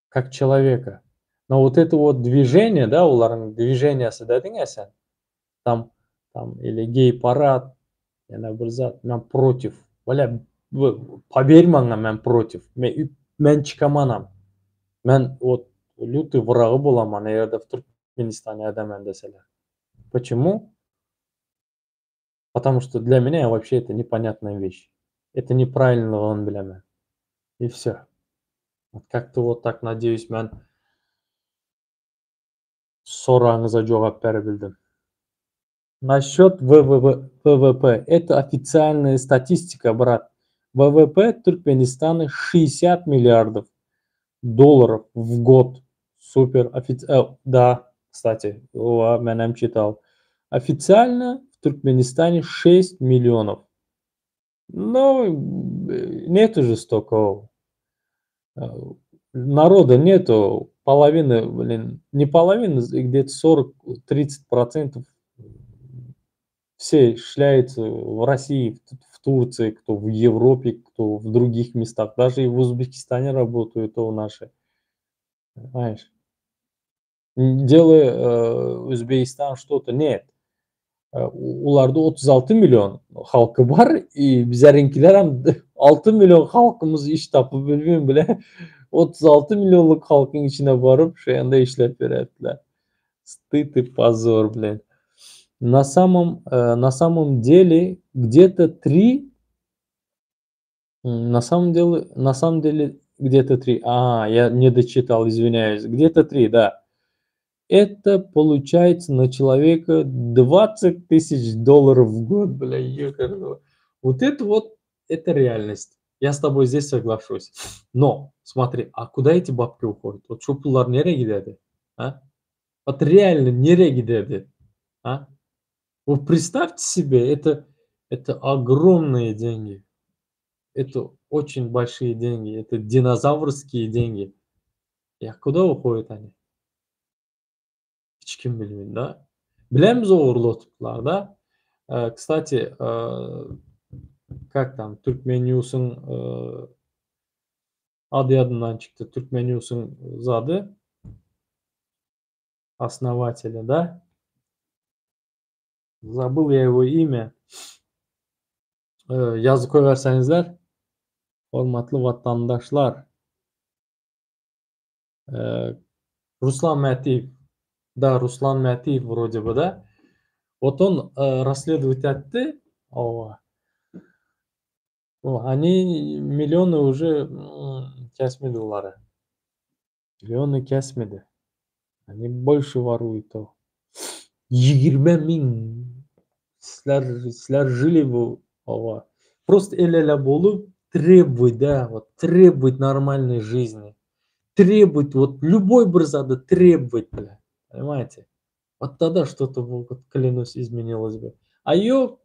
Как человека. Но вот это вот движение, да, олардың движениясы дедің сен, там или гей-парад, yana bir zat, мен против. Бля, поверь маңа, мен против. Мен чикаманам. Мен вот лютый врагы боламан, егерде в Туркменистане адамен деселер. Почему? Потому что для меня вообще это непонятная вещь. Это неправильно, он билемен. И все. Вот как-то вот так, надеюсь, мен сораңыза жооп бере билдим. Насчет ВВП. Это официальная статистика, брат. ВВП Туркменистана 60 миллиардов долларов в год. Супер. Да, кстати, я читал. Официально в Туркменистане 6 миллионов. Но нету же столько. Народа нету. Половины, блин, не половины, где-то 40-30% все шляются в России, в Турции, кто в Европе, кто в других местах. Даже и в Узбекистане работают, то наши. Понимаешь? Делая Өзбекистан что-то, нет. Уларда 36 миллион халқы бар, и bizlerinkiler 6 миллион халқымыз иш тапып білмеймін, біле. 36 миллионлық халқың ішіне барып, шайында ишлеп беретілер. Стыд и позор, блин. На самом деле где-то 3. На самом деле где-то 3. Я не дочитал, извиняюсь. Где-то 3, да. Это получается на человека 20 тысяч долларов в год, бля, ёкарного. Вот это реальность. Я с тобой здесь соглашусь. Но, смотри, а куда эти бабки уходят? Вот şu pullar nereye giderdi? А? Вот реально nereye giderdi? А? Вот представьте себе, это огромные деньги. Это очень большие деньги. Это динозаврские деньги. И куда уходят они? Hiç kim bilmiyor, да? Bilemiz uğurlotuplar da. Kstati, как там, Türkmen News'un adı adından çıktı. Türkmen News'un zadı. Основателя, да? Забыл я его имя. Yazı koyarsanızlar, hormatlı vatandaşlar. Ruslan Мәтиев. Да, Руслан Мәтиев вроде бы, да? Вот он расследовать etти. Они миллионы уже kesmedi uları. Milyonu kesmedi. Они больше воруют. 20.000. Sizler жили bu. Просто el-ele bolup требует, да, вот требует нормальной жизни. Требует, вот любой брызады требует, бля. Понимаете? Вот тогда что-то, вот, клянусь, изменилось бы. А yok,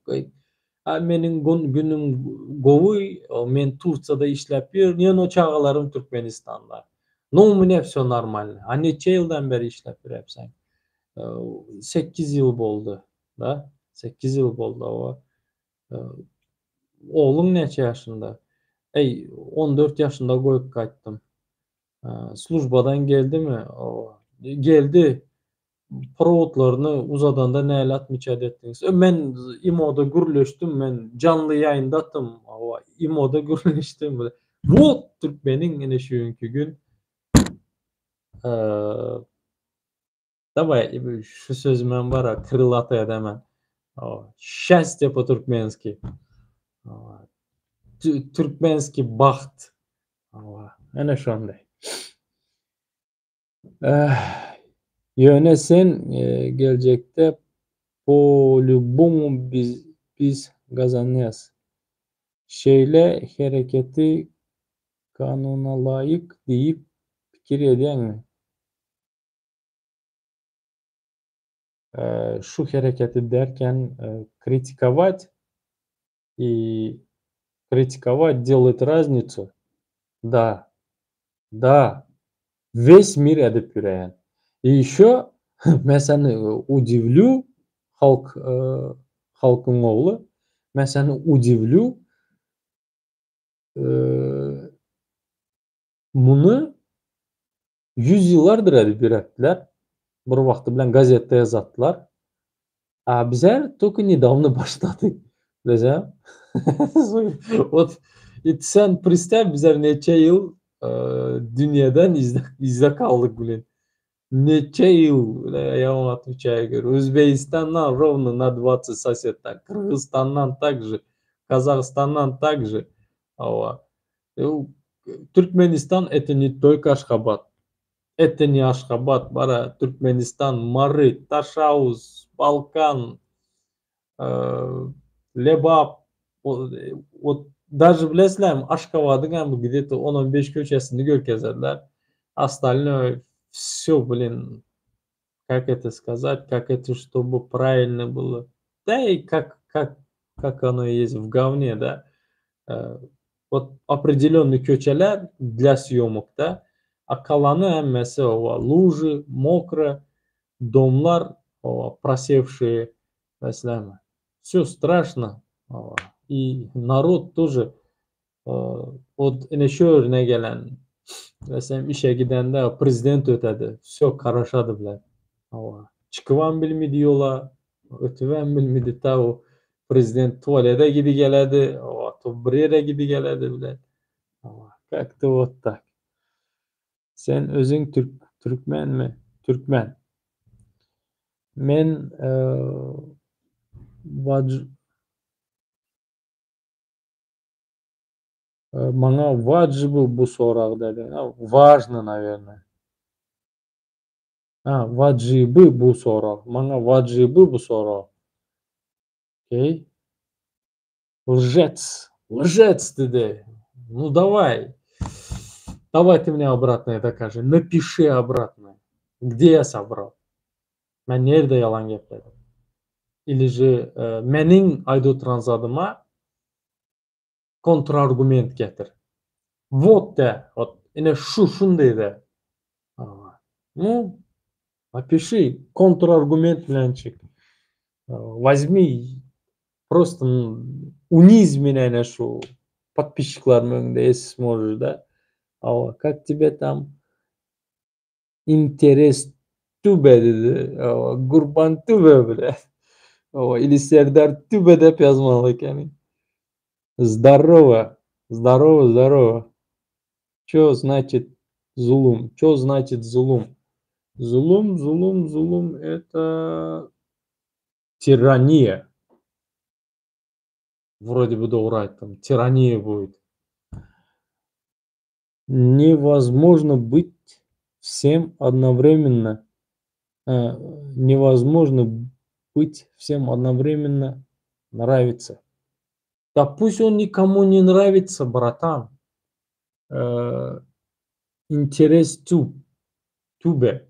menin günüm govuy, men Turciyada işlep yer, men o çağalarım Türkmenistan'da. No mu ne все нормально. А neçe yıldan beri işlep yer hepsen. 8 yıl oldu. Da? 8 yıl oldu o. Oğlum neçe yaşında? 14 yaşında koyup kaçtım. Службадан geldi mi? Geldi. Provodlarını uzadan da näle müçad ettiniz. Men imoda gürleştim, men canlı yayındatım. Imoda gürleştim. Вот Türkmenin yine şünkü gün. Давай şu sözümden var, krılata edemen. Счастье по-туркменски. Türkmenski baht. Ana şonday. Yöne sen gelecekte по-любому biz kazanacağız. Şeyle hareketi kanuna layık deyip fikir eden mi? Şu hareketi derken критиковать и критиковать делает разницу. Да, да, весь мир edip yüreyen. И еще, mesela удивлю, halkın oğlu, mesela удивлю, bunu 100 yıllardır edip ürettiler. Bir vakti bilen gazette yazattılar. Bizler только недавно başladık. Desem. Вот, sen представь, bizler neçe yıl dünyadan izle kaldık bilen. Neçe yıl я вам отвечаю, говорю, Özbekistan'dan ровно на 20 соседtan, Kırgızistan'dan также, Казахстан'dan также. Türkmenistan это не только Ашхабад. Это не Ашхабад, бара Türkmenistan, Мары, Ташауз, Балкан, Lebap. Вот даже bilesizler Ашхабad'ın где-то 10-15 köçesini görkezediler. Остальное все, блин, как это сказать, как это, чтобы правильно было. Да и как оно и есть в говне, да. Вот определенные köçeler для съемок, да. А kalanı hemmesi лужи, мокро, домlar просевшие, mesela. Все страшно. И народ тоже вот еще örneğe gelen mesela işe gidende prezident ötedi. Все karışadı bile. Çıkıvan bilmedi yola, ötüven bilmedi ta o prezident tuvalete gidi geledi, bir yere gidi geledi bile. Как-то вот так. Sen özün Türkmen mi? Türkmen. Men Мага ваджибы bu sorak dedi. Важно, наверное. Ваджибы bu sorak. Мага ваджибы bu sorak. Окей. Лжец. Лжец dedi. Ну давай. Давай ты мне обратное докажи. Напиши обратное. Где я собрал? Ben nerede yalan gepledim? Или же menin aydoturan zadıma kontrargument getir. Вот de. Вот. Yine şunday de. Ну, напиши, контраргумент bilen çık. Возьми просто униз меня шу подписчиклар мөңдө эс можешь, да? Как тебе там интерес Тубе dedi. Гурбан Тубе, бля. Или Сердар Тубе деп жазмал экен. Здорово, здорово, здорово. Чё значит зулум? Чё значит зулум? Зулум это тирания. Вроде бы doğru там тирания будет. Невозможно быть всем одновременно. Невозможно быть всем одновременно нравится. Да пусть он никому не нравится, братан. Интерес тубе.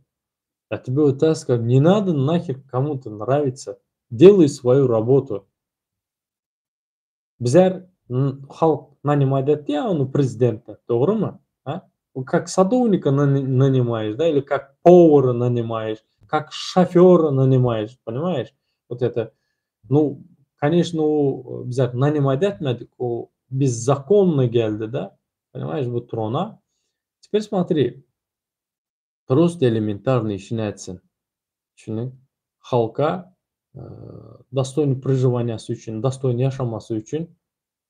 Я тебе вот так скажу, не надо нахер кому-то нравиться. Делай свою работу. Bizler halk нанимает я, президента, doğru mu? А? Как садовника нанимаешь, да, или как повара нанимаешь, как шофера нанимаешь, понимаешь? Вот это, ну, конечно, bizler нанимать etmedik, беззаконно geldi, да, понимаешь, bu трона. Теперь смотри, просто элементарный işini etsin. Düşünün, halka достойный проживаниясы үшін, достойный yaşaması үшін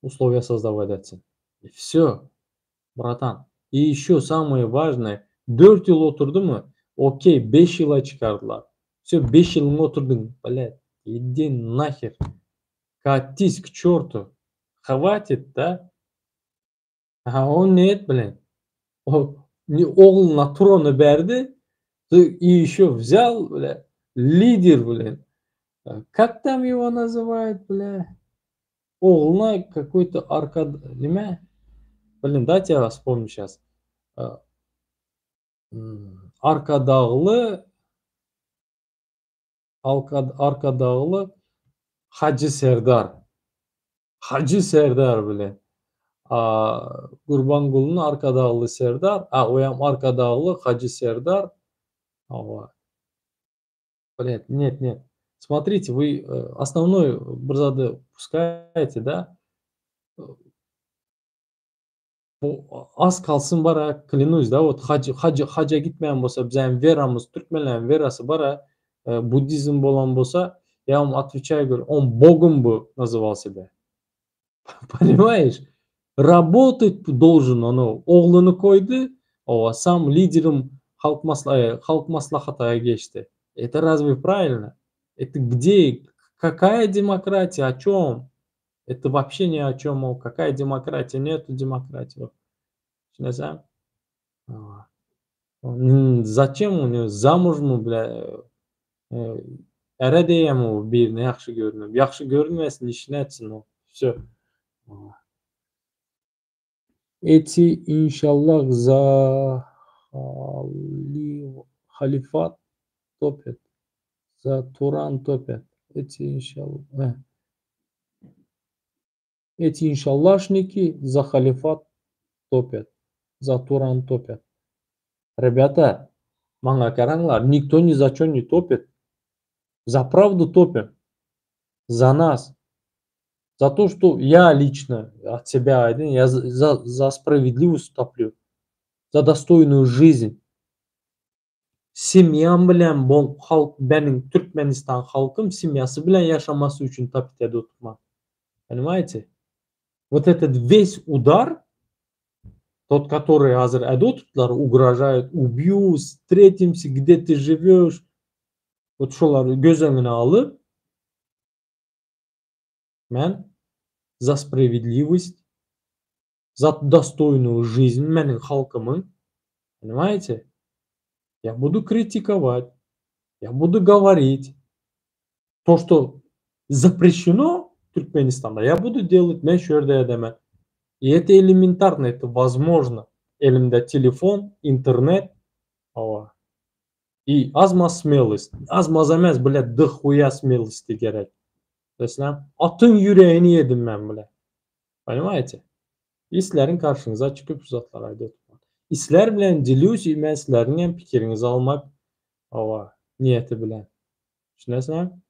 условия создавать etsin. И все, братан. И еще самое важное, 4 yıl oturdu mu? Окей, 5 yıla çıkardılar. Все, 5 yılın oturdun. Блядь, иди нахер. Катись к черту. Хватит, да? А он нет, блин. Оğluna трона берди. И еще взял, бля, лидер, блин. Как там его называют, бля? Оğluna какой-то неме? Блин, дайте я вспомню сейчас. Arkadağlı Arkadağlı Hacı Serdar. Hacı Serdar bile. Гурбангулдун Arkadağlı Serdar. Оям Arkadağlı Hacı Serdar. Блядь, нет. Смотрите, вы основной бразады пускаете, да? Аз қалсын бара, клянусь, да, вот хажа гитмеген болса, біздің верамыз, түркменлердің верасы бара, буддизм болған болса, я вам отвечаю, говорю, он богом бы называл себя. Понимаешь? Работать должен, оğlunu koydu, сам лидером халық маслихатына geçti. Это разве правильно? Это где? Какая демократия? О чем? Это вообще ни о чем. Какая демократия? Нету демократии. Düşünsem. Зачем у него замуж mu, bля, ere deyem o birine yaxşı görünüp. Yaxşı görünmesin, işini etsin o. Все. Эти, иншаллах, за халифат топят. За Туран топят. Эти, иншаллах. Эти иншаллашники за халифат топят. За Туран топят. Ребята, мanga караңлар, никто ни за что не топит. За правду топим. За нас. За то, что я лично от себя один, я за справедливость топлю. За достойную жизнь. Семьям bilen halk, benim Türkmenistan halkım семьясы bilen yaşaması için tapitede oturma. Понимаете? Вот этот весь удар, тот, который азыр әдотутлар угрожают, убью, встретимся, где ты живешь. Вот шолар göz önüne alıp, мен за справедливость, за достойную жизнь менің халкымын, понимаете? Я буду критиковать, я буду говорить то, что запрещено в Туркменистане, я буду делать на шерде. И это элементарно, это возможно. Элемда телефон, интернет. И азмаз смелость. Азмаз емес, блядь, дохуя смелости керек. Atın yüreğini yedim ben, bile. Понимаете? İslerin karşınıza çıkıp uzatlar ayda tutmak. İsler bilen diliyoruz, sizlerin fikrinizi almak niyeti bilen. Düşünesem?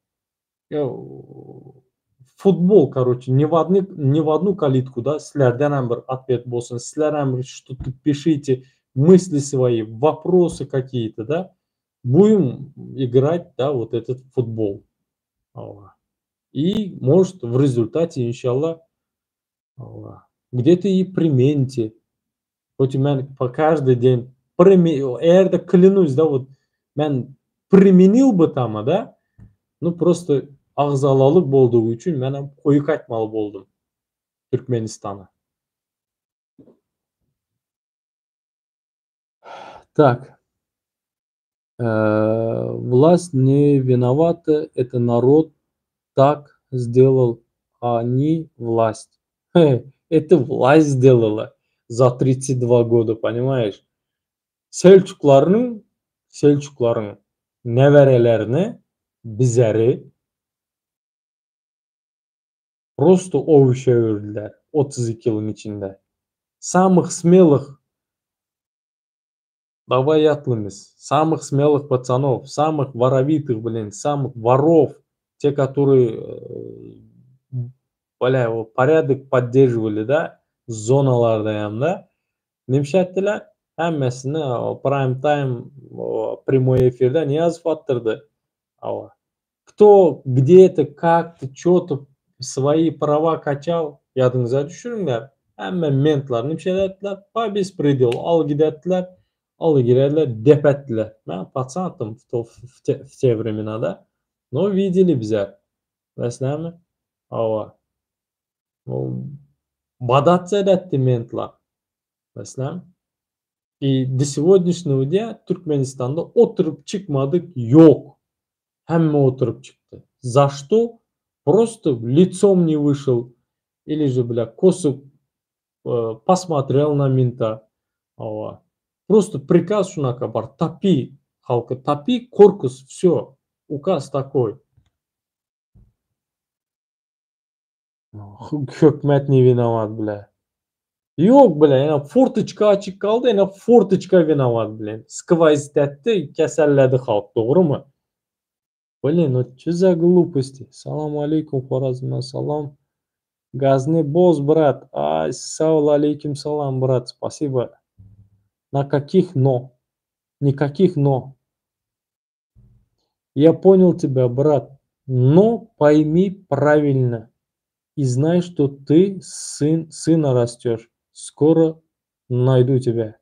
Футбол, короче, не в одну калитку, да, силерден ham bir ответ болсын, силер ham что-то пишите, мысли свои, вопросы какие-то, да. Будем играть, да, вот этот футбол. И может в результате, иншаллах, где-то и примените. Хоть мен по каждый день, эгерде клянусь, да, вот мен применил бы там, да, ну просто ағзалылық болдығы үшін мен қойық айтмалы болдым Түркменистана. Так, власть не виновата, это народ так сделал, а не власть. Это власть сделала за 32 года, понимаешь? Selçukların nevaralarini bizari просто ovuşaverdiler 32 yılın içinde. Самых смелых, давай атлымыз, самых смелых пацанов, самых воровитых, блин, самых воров, те, которые порядок поддерживали, да, зоналарда ham да, немше aytdilar, hammasini prime time прямой эфирда Niyazov attırdı. Кто где-то как-то что-то свои права качал, ядыңызға düşürіңдер. Әмма ментлар немше aytdilar, по беспределу, ал кетediler, ал келediler, деп aytdilar. Мен пацанатым в те времена, да. Но видели bizler. Bilesizmi? Бодаться aytdi mentlар. Bilesizmi? И до сегодняшнего дня Туркменистанда отырып çıkmadık yok. Hamma отырып çıktı. За что? Просто лицом не вышел. Или же, косо посмотрел на мента. Просто приказ шунака бар. Топи, халка, топи, корпус, все. Указ такой. Hökümet не виноват, бля. Yok, yana форточка açık kaldı, yana форточка виноват, Сквозь etdi, keselledi halk, doğru mu? Ну что за глупости? Салам алейкум, Хоразм, салам. Газный босс, брат. Ассалам алейкум, салам, брат. Спасибо. На каких но? Никаких но. Я понял тебя, брат. Но пойми правильно. И знай, что ты сына растешь. Скоро найду тебя.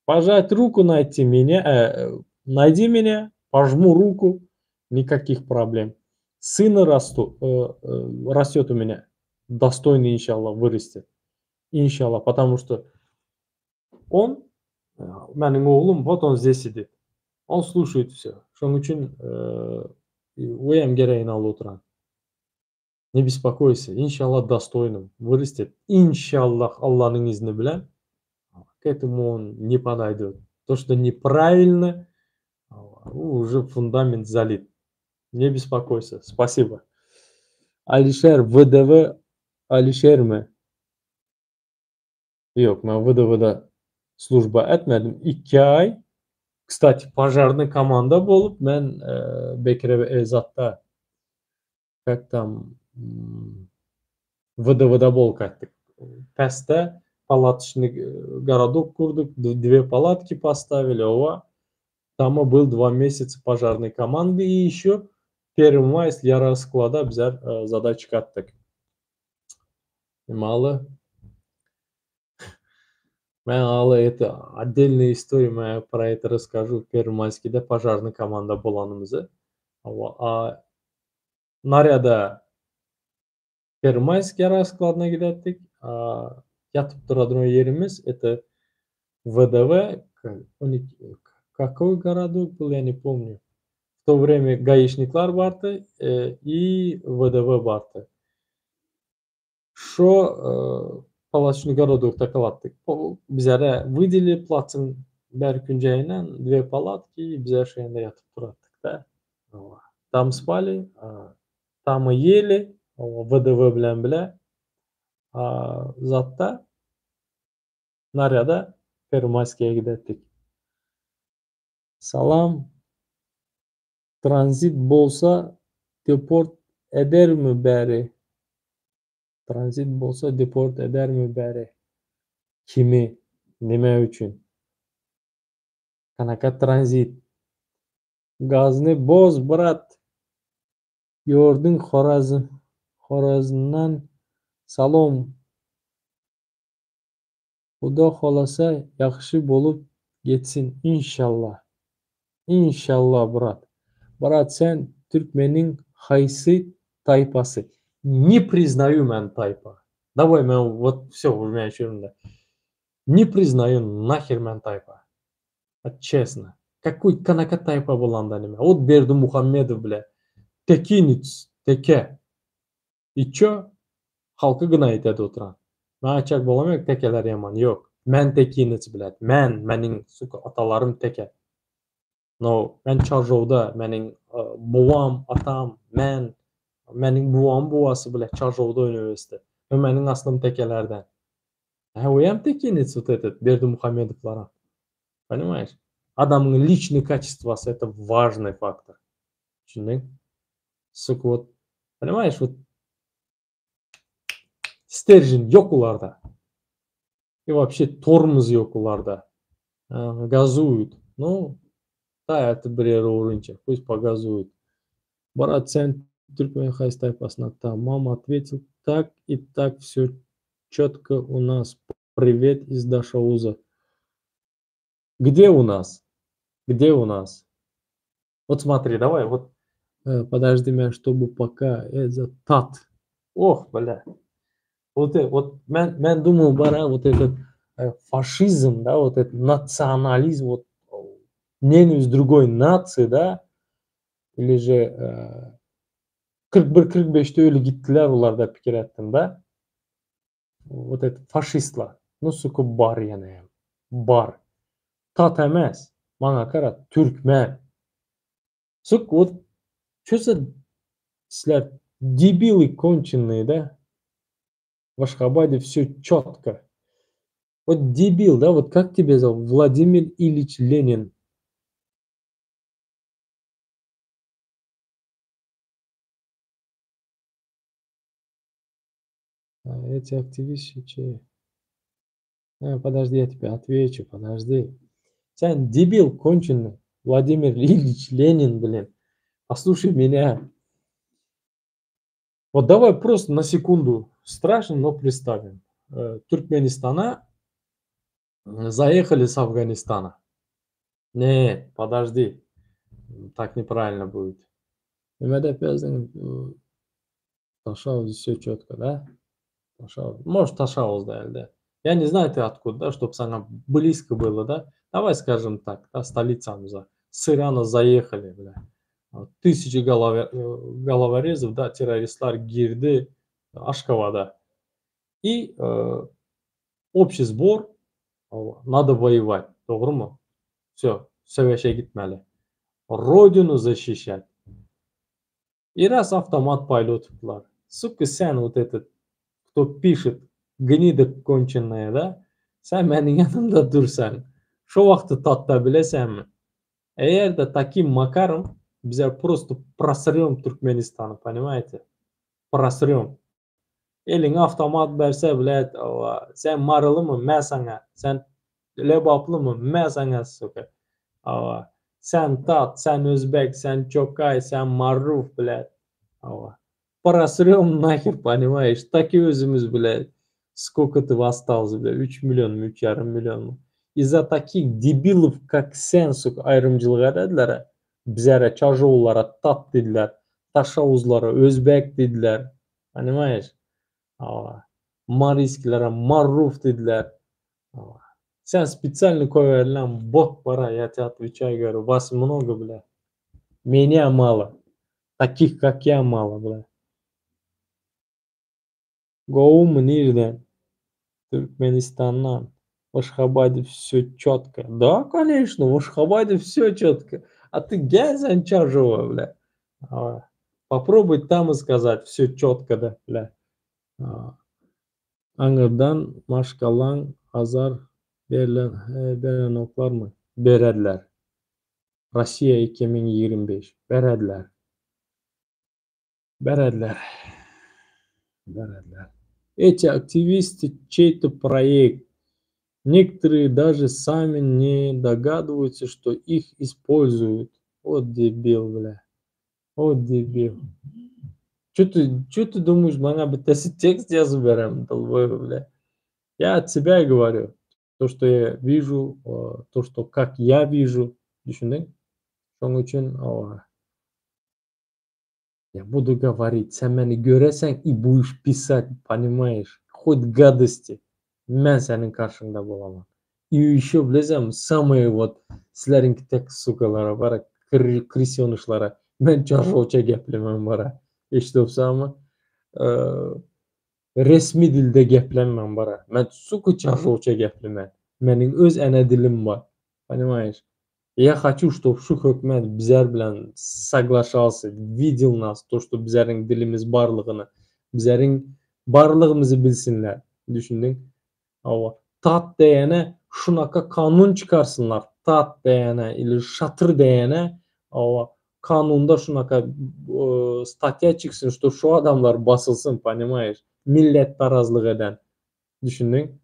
Пожать руку, найти меня. Найди меня, пожму руку. Никаких проблем. Сына растет у меня. Достойный, иншаллах, вырастет. Иншаллах. Потому что он, менің оğlum, вот он здесь сидит. Он слушает все. Шоның үшін оям керегін алып отырған. Не беспокойся. Иншаллах, достойным. Вырастет. Иншаллах, Аллахның изни білән. К этому он не подойдет. То, что неправильно, уже фундамент залит. Не беспокойся. Спасибо. Алишер, ВДВ Алишерmi? Yok, ben ВДВ'da служба etmedim. 2 ay. Kstати, пожарный команда болып, мен Бекіре Эзатта, как там, ВДВ'да болып қайттық. Пәсті палаточный городок курдuk, 2 палатки поставили, там был 2 месяца пожарной команды, и еще 1 мая с яра склада bizler задача каттық. Мало. Это отдельная история, я про это расскажу. В Первомайскийде пожарный команда болғанымызды. Наряда Первомайский складына келеттік. Ятып тұратын жеріміз, это ВДВ. Какой городок был, я не помню. В то время гаишниклар барды и ВДВ барды. Шо палаточный городокта калаттык. Bizlere выделили плацын бәр күн жайынан 2 палатки, bizler шайында ятып тураттык да. Там спали, там и ели, ВДВ белән белә. Затта наряда Первомайскийга кидеттик. Салам. Транзит болса, депорт edermi bäri? Transit bolsa deport edermi bäri? Kimi? Nime üçün? Qanaqa transit? Gazni boz, brat. Yording Xorazmdan salom. Xudo xolasa yaxshi bo'lib ketsin inshaalloh. Inshaalloh, brat. Brat, sen Türkmenin qaysi tayfasi? Не признаю мен тайпа. Давай мен вот все у меня черно. Не признаю нахер мен тайпа. Вот честно. Какой канака тайпа буланда неме? Вот Берду Мухаммедов, бля. Текинец, теке. И чё? Халкы гына айтады отыран. Мен айтчак болом эк текелер яман. Yok. Мен текинец, блядь. Менин, сука, аталарым теке. Но мен Чаржоуда, менин бубам, атам, менин бубам бубасы, блядь, Чаржоуда ойноп өстү. Менин аслым текелерден. Оям текинец вот этот, Берду Мухаммедовлар. Понимаешь? Адамның личный качествосы это важный фактор. Түшүндүң? Сука, вот, понимаешь, вот стержень yok уларда. И вообще тормоз yok уларда. Газуют. Ну, да, это бред урынча. Пусть погазуют. Брат, сен Türkmen Хайс тайпасына тамам ответил. Так и так все четко у нас. Привет из Дашауза. Где у нас? Где у нас? Вот смотри, давай, вот подожди меня, чтобы пока это тат. Ох, бля. Вот мен думал, бара, вот этот фашизм, да, вот этот национализм, вот ненависть другой нации, да, или же 41-45'te öyle gittiler ularda pikir ettim be. Вот это фашистлар. Ну, сука, бар yana. Бар. Tat emez. Bana kara Türkmen. Сука, вот что за sizler дебилы конченые, да? В Ашхабаде все четко. Вот дебил, да? Вот как тебя зовут? Владимир Ильич Ленин. Эти активисты... Подожди, я тебе отвечу, подожди. Сен дебил конченый. Владимир Ильич Ленин, блин. Послушай меня. Вот давай просто на секунду, страшно, но представим. Туркменистана заехали с Афганистана. Нет, подожди. Так неправильно будет. МВД Ташауз, все четко, да? Ташауз. Может, Ташауз, да. Я не знаю ты откуда, да, чтобы она близко было, да? Давай скажем так, да, столицамыза. С Ирана заехали, бля. Тысячи головорезов, да, террористlar girdi Ашхабада. И общий сбор, надо воевать, doğru mu? Все, savaşa gitmeli. Родину защищать. И раз автомат пайлотlar. Сука, sen вот этот, кто пишет, гнида конченная, да? Sen benim yanımda dursan, şu vakti tatta bilesen mi? Eğer de таким макаром, bize просто просрем Туркменистан'ı, понимаете? Просрем. Elin avtomat verse bile sen marılı mı? Ben sana. Sen lebaplı mı? Ben sana suka. Sen tat, sen Özbek, sen Чокай, sen Maruf, блядь. Просрем нахер, понимаешь? Так и өзіміз, блядь. Сколько ты осталось, блядь? 3 миллион, 3,5 миллион. Из-за таких дебилов, как sen, сука, ayrımcılık edediler. Bizlere, Çajoğullara tat dediler. Taşavuzlara Özbek dediler. Понимаешь? Марийскилere Maruf dediler. Sen специально koyuyorlar bot para, я тебе отвечаю, говорю, вас много, бля. Меня мало. Таких, как я, мало, бля. Гоум nereden? Türkmenistan'dan. В Ашхабаде все четко. Да, конечно, в Ашхабаде все четко. А ты гязань чажова, бля. Попробуй там и сказать все четко, да, бля. Аңырдан машкалаң азар берен oklar mı? Berediler. Россия 2025. Berediler. Берadilar. Берadilar. Эти активисты чей-то проект. Некоторые даже сами не догадываются, что их используют. Вот дебил, бля. Вот дебил. Чё ты думаешь, мана bittasi текст yazıp berem, долбоёб, бля? Я от себя и говорю. То, что я вижу, то, что как я вижу. Düşündün? Şoň üçin я буду говорить, sen beni göresen и будешь писать, понимаешь? Хоть гадости. Мен senin karşında bolamam. И еще bilesem самые вот силеринки сукалар бара, крысёнышлары. Мен жашооча кеплемем бара. Эчтеп самы? Resmi dilde geplenmem bara. Мен сука жашооча кеплемен. Менин öz эне дилим бар. Понимаешь? Я хочу, чтобы şu hökümet bizler bilen соглашался, видел нас, то, что bizlerin dilimiz barlığını, bizlerin barlığımızı bilsinler. Düşündün? Ava. Tat diyene şunaka kanun çıkarsınlar. Tat diyene ili şatır diyene ava. Kanunda şunaka statya çıksın, что şu adamlar basılsın, понимаешь? Millet tarazlık eden. Düşündün?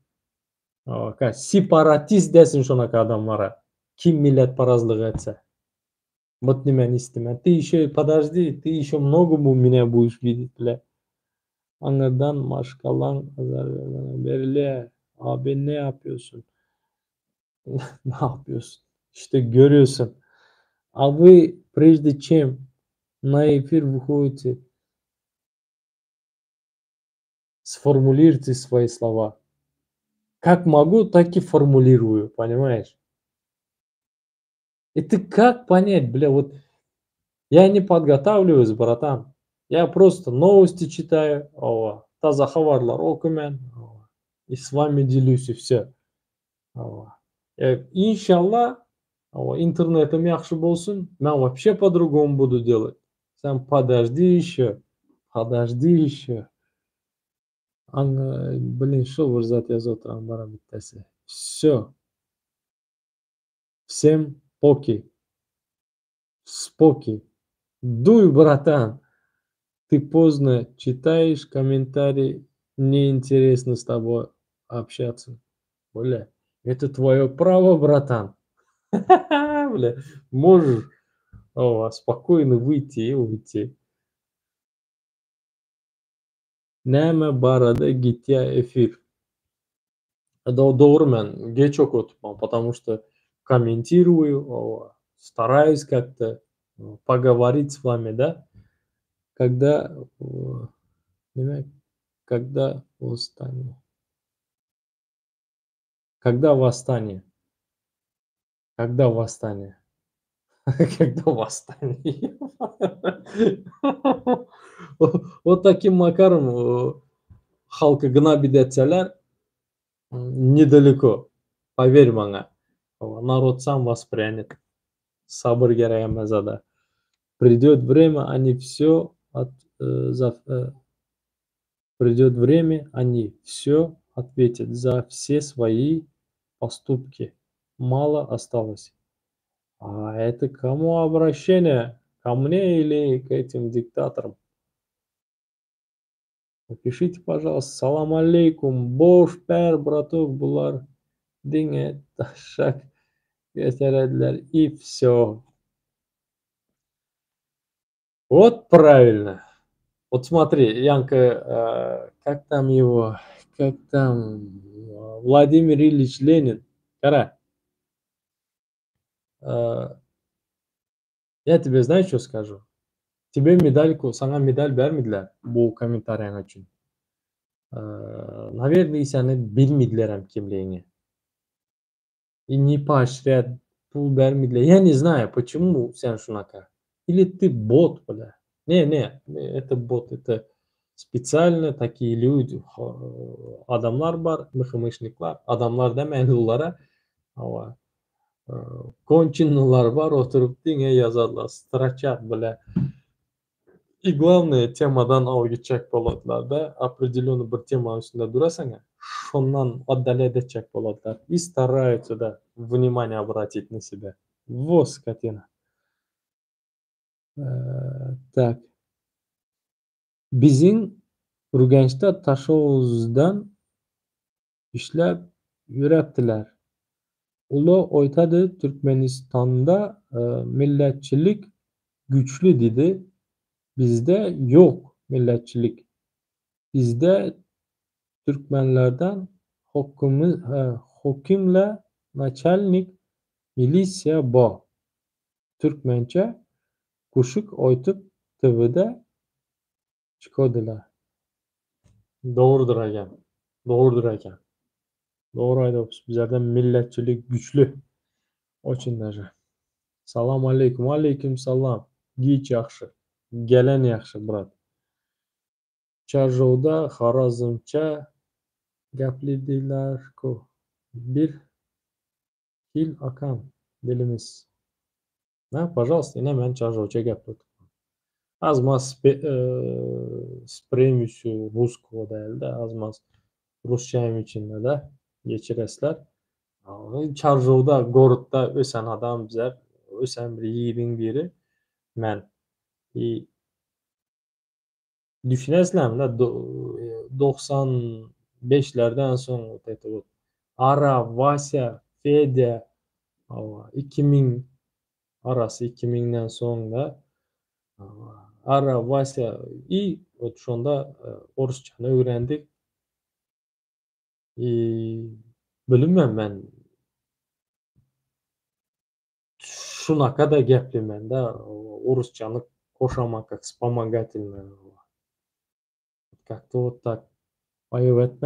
Ava. Separatist desin şunaka adamlara. Kim millet parazlık etse. Вот немени истиме. Ты еще подожди, ты еще многому меня будешь видеть, bile. Аңардан машкалаң berile. Abi ne yapıyorsun? Ne yapıyorsun? İşte görüyorsun. А вы, прежде чем на эфир выходите, сформулируйте свои слова. Как могу, так и формулирую, понимаешь? Это как понять, бля, вот я не подготавливаюсь, братан. Я просто новости читаю, таза хабарлар окумен, и с вами делюсь, и все. Иншалла, интернетім яхшы болсын, мен вообще по-другому буду делать. Сен подожди еще, подожди еще. Блин, что бір зат жазып отырған бара биттесі. Все. Всем поки. Споки. Дуй, братан. Ты поздно читаешь комментарии, мне интересно с тобой общаться. Бля, это твое право, братан. Бля, можешь спокойно выйти и уйти. Нәме барада гитя эфир. Doğru мен geç okutmam, потому что комментирую, стараюсь как-то поговорить с вами, да? Когда, когда восстание? Когда восстание? Когда восстание? Когда восстание? Вот таким макаром халкы гнобить etseler недалеко. Поверь маңа. Народ сам воспрянет. Сабыр керек емес ада. Придет время, они все придет время, они все ответят за все свои поступки. Мало осталось. А это кому обращение? Ко мне или к этим диктаторам? Напишите, пожалуйста. Салам алейкум. Бош пер, браток, булар. Динге, ташак. И все. Вот правильно. Вот смотри, Янка, как там его, как там, Владимир Ильич Ленин. Кара, я тебе знаешь, что скажу? Тебе медальку, сама медаль бермediler bu комментарияң үшін. Наверное, сені білмедлерем кимлигиңе. И не поощрят, пул бермедлер. Я не знаю, почему сен шунака. Или ты бот, бля. Не, это бот, это специально такие люди, адамлар бар, мыхымышниклар, адамлар демейли улара, конченылар бар, отырып диңе язадылар, строчат, бля. И главное, темадан алып кетчек болотулар да, определенный бір тема үстүндө турасаң, шондан отдалять этчек болотулар и стараются, да, внимание обратить на себя. Во, скотина. Так. Bizning Urganchda tashovuzdan ishlab yuribdilar. Ular aytadi, Turkmanistonda millatchilik kuchli dedi. Bizda yo'q millatchilik. Bizda turkmanlardan hokimla начальник militsiya bor. Turkmancha qo'shiq aytib TVda chiqadilar. Doğrudur ekan. Doğrudur ekan. Doğru aytyapsiz. Bizlarda millatchilik kuchli. Очень даже. Salom alaykum. Va alaykum salom. Gich yaxshi. Galan yaxshi, brat. Charjovda xorazmcha gapirdilar-ku. Bir yil akan dilimiz. Na, пожалуйста, ina men charjovcha gapirdim. Azmaz spremyusu ruskого da, azmaz ruschayam içinde geçiresler. Charjovda, gorodda o'san adam bizlar, o'san bir yigitning biri men. Düşünesizlarmi, 95'lerden so'ng Ara, Vasya, Fedya 2000 arası 2000'den sonra Ara, Vasya o'shanda o'ruschani o'rgandik. Bilmayman men shunaqa da gaplayman-da, o'ruschani qo'shaman как вспомогательное. Как-то вот так. Ayıp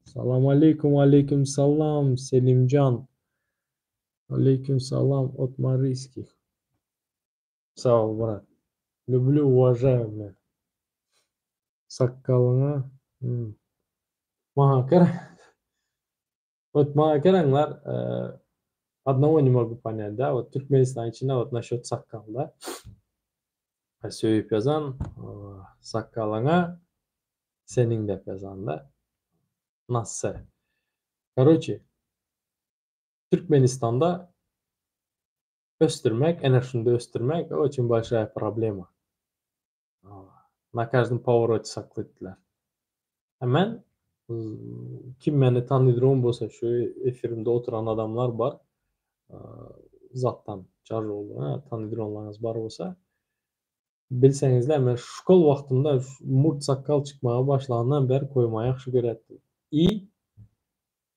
Assalomu alaykum, alaykum salom, Selimjon. Alaykum salom, Otmariyskих. Sağ ol, брат. Люблю, уважаю, бля. Saqqalına. Вот qaranglar, одного не могу понять, да, вот Turkmeniston içinde вот насчет saqqal, да. Söyleyip yazan, saqqalına senin dep yazan da. Nasıl? Короче, Türkmenistan'da östürmek, enerjini östürmek очень большая проблема. На каждом повороте sakladılar. Hemen kim beni tanıdığım olsa şu efirimde oturan adamlar var. Zattan charj olduğuna tanıdığınız var olsa bilsеңizler, men школ vaqtimda murt saqqal chiqmaya başlangandan beri koymaya yaxshi ko'rardim. И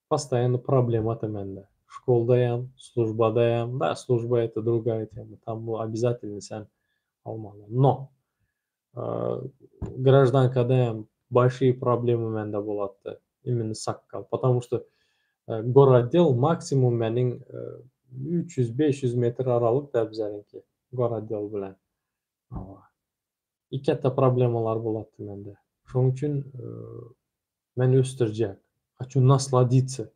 постоянно проблема-то menda. Школдayam, службадayam. Да, служба это другая тема. Там обязательно sen almalı. Но гражданкадayam большие проблемы menda bo'ladi. Именно saqqal. Потому что городдел maksimum mening 300-500 metr aralık da bizlarniki городдел bilan. Katta problemalar bo'ladi menda. Shuning uchun men o'stirjak. Хочу насладиться.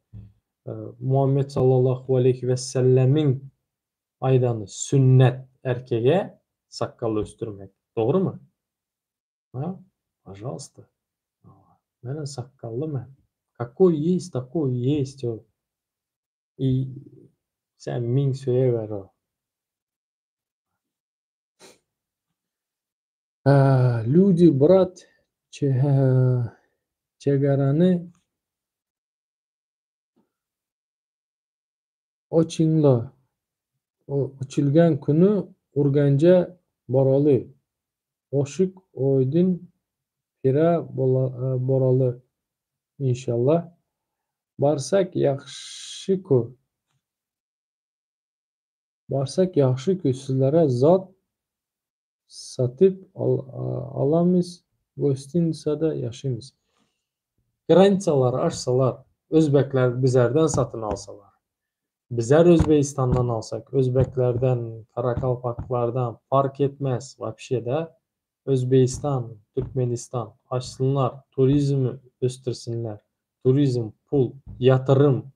Muhammed sallallohu alayhi ve sellemin aydanı sünnet erkeğe saqqal o'stirmek. Doğru mu? Ha? Пожалуйста. Mana saqqallı men. Какой есть, такой есть. И sen ming söyleyiver o. Люди, брат, chegarani ochinglar. Ochilgan kuni Urganchga borali. Oshiq oydin pira borali. İnşallah. Barsak yaxshi-ku. Sizlarga zot satib olamiz. Gostinitsada yashaymiz. Granitsalar açsalar, Özbekler bizlerden satın alsalar. Bizler Özbekistan'dan alsak, Özbeklerden, Karakalpaklardan fark etmez. Вообще de Özbekistan, Türkmenistan açsınlar, turizmi östürsünler. Turizm, pul, yatırım.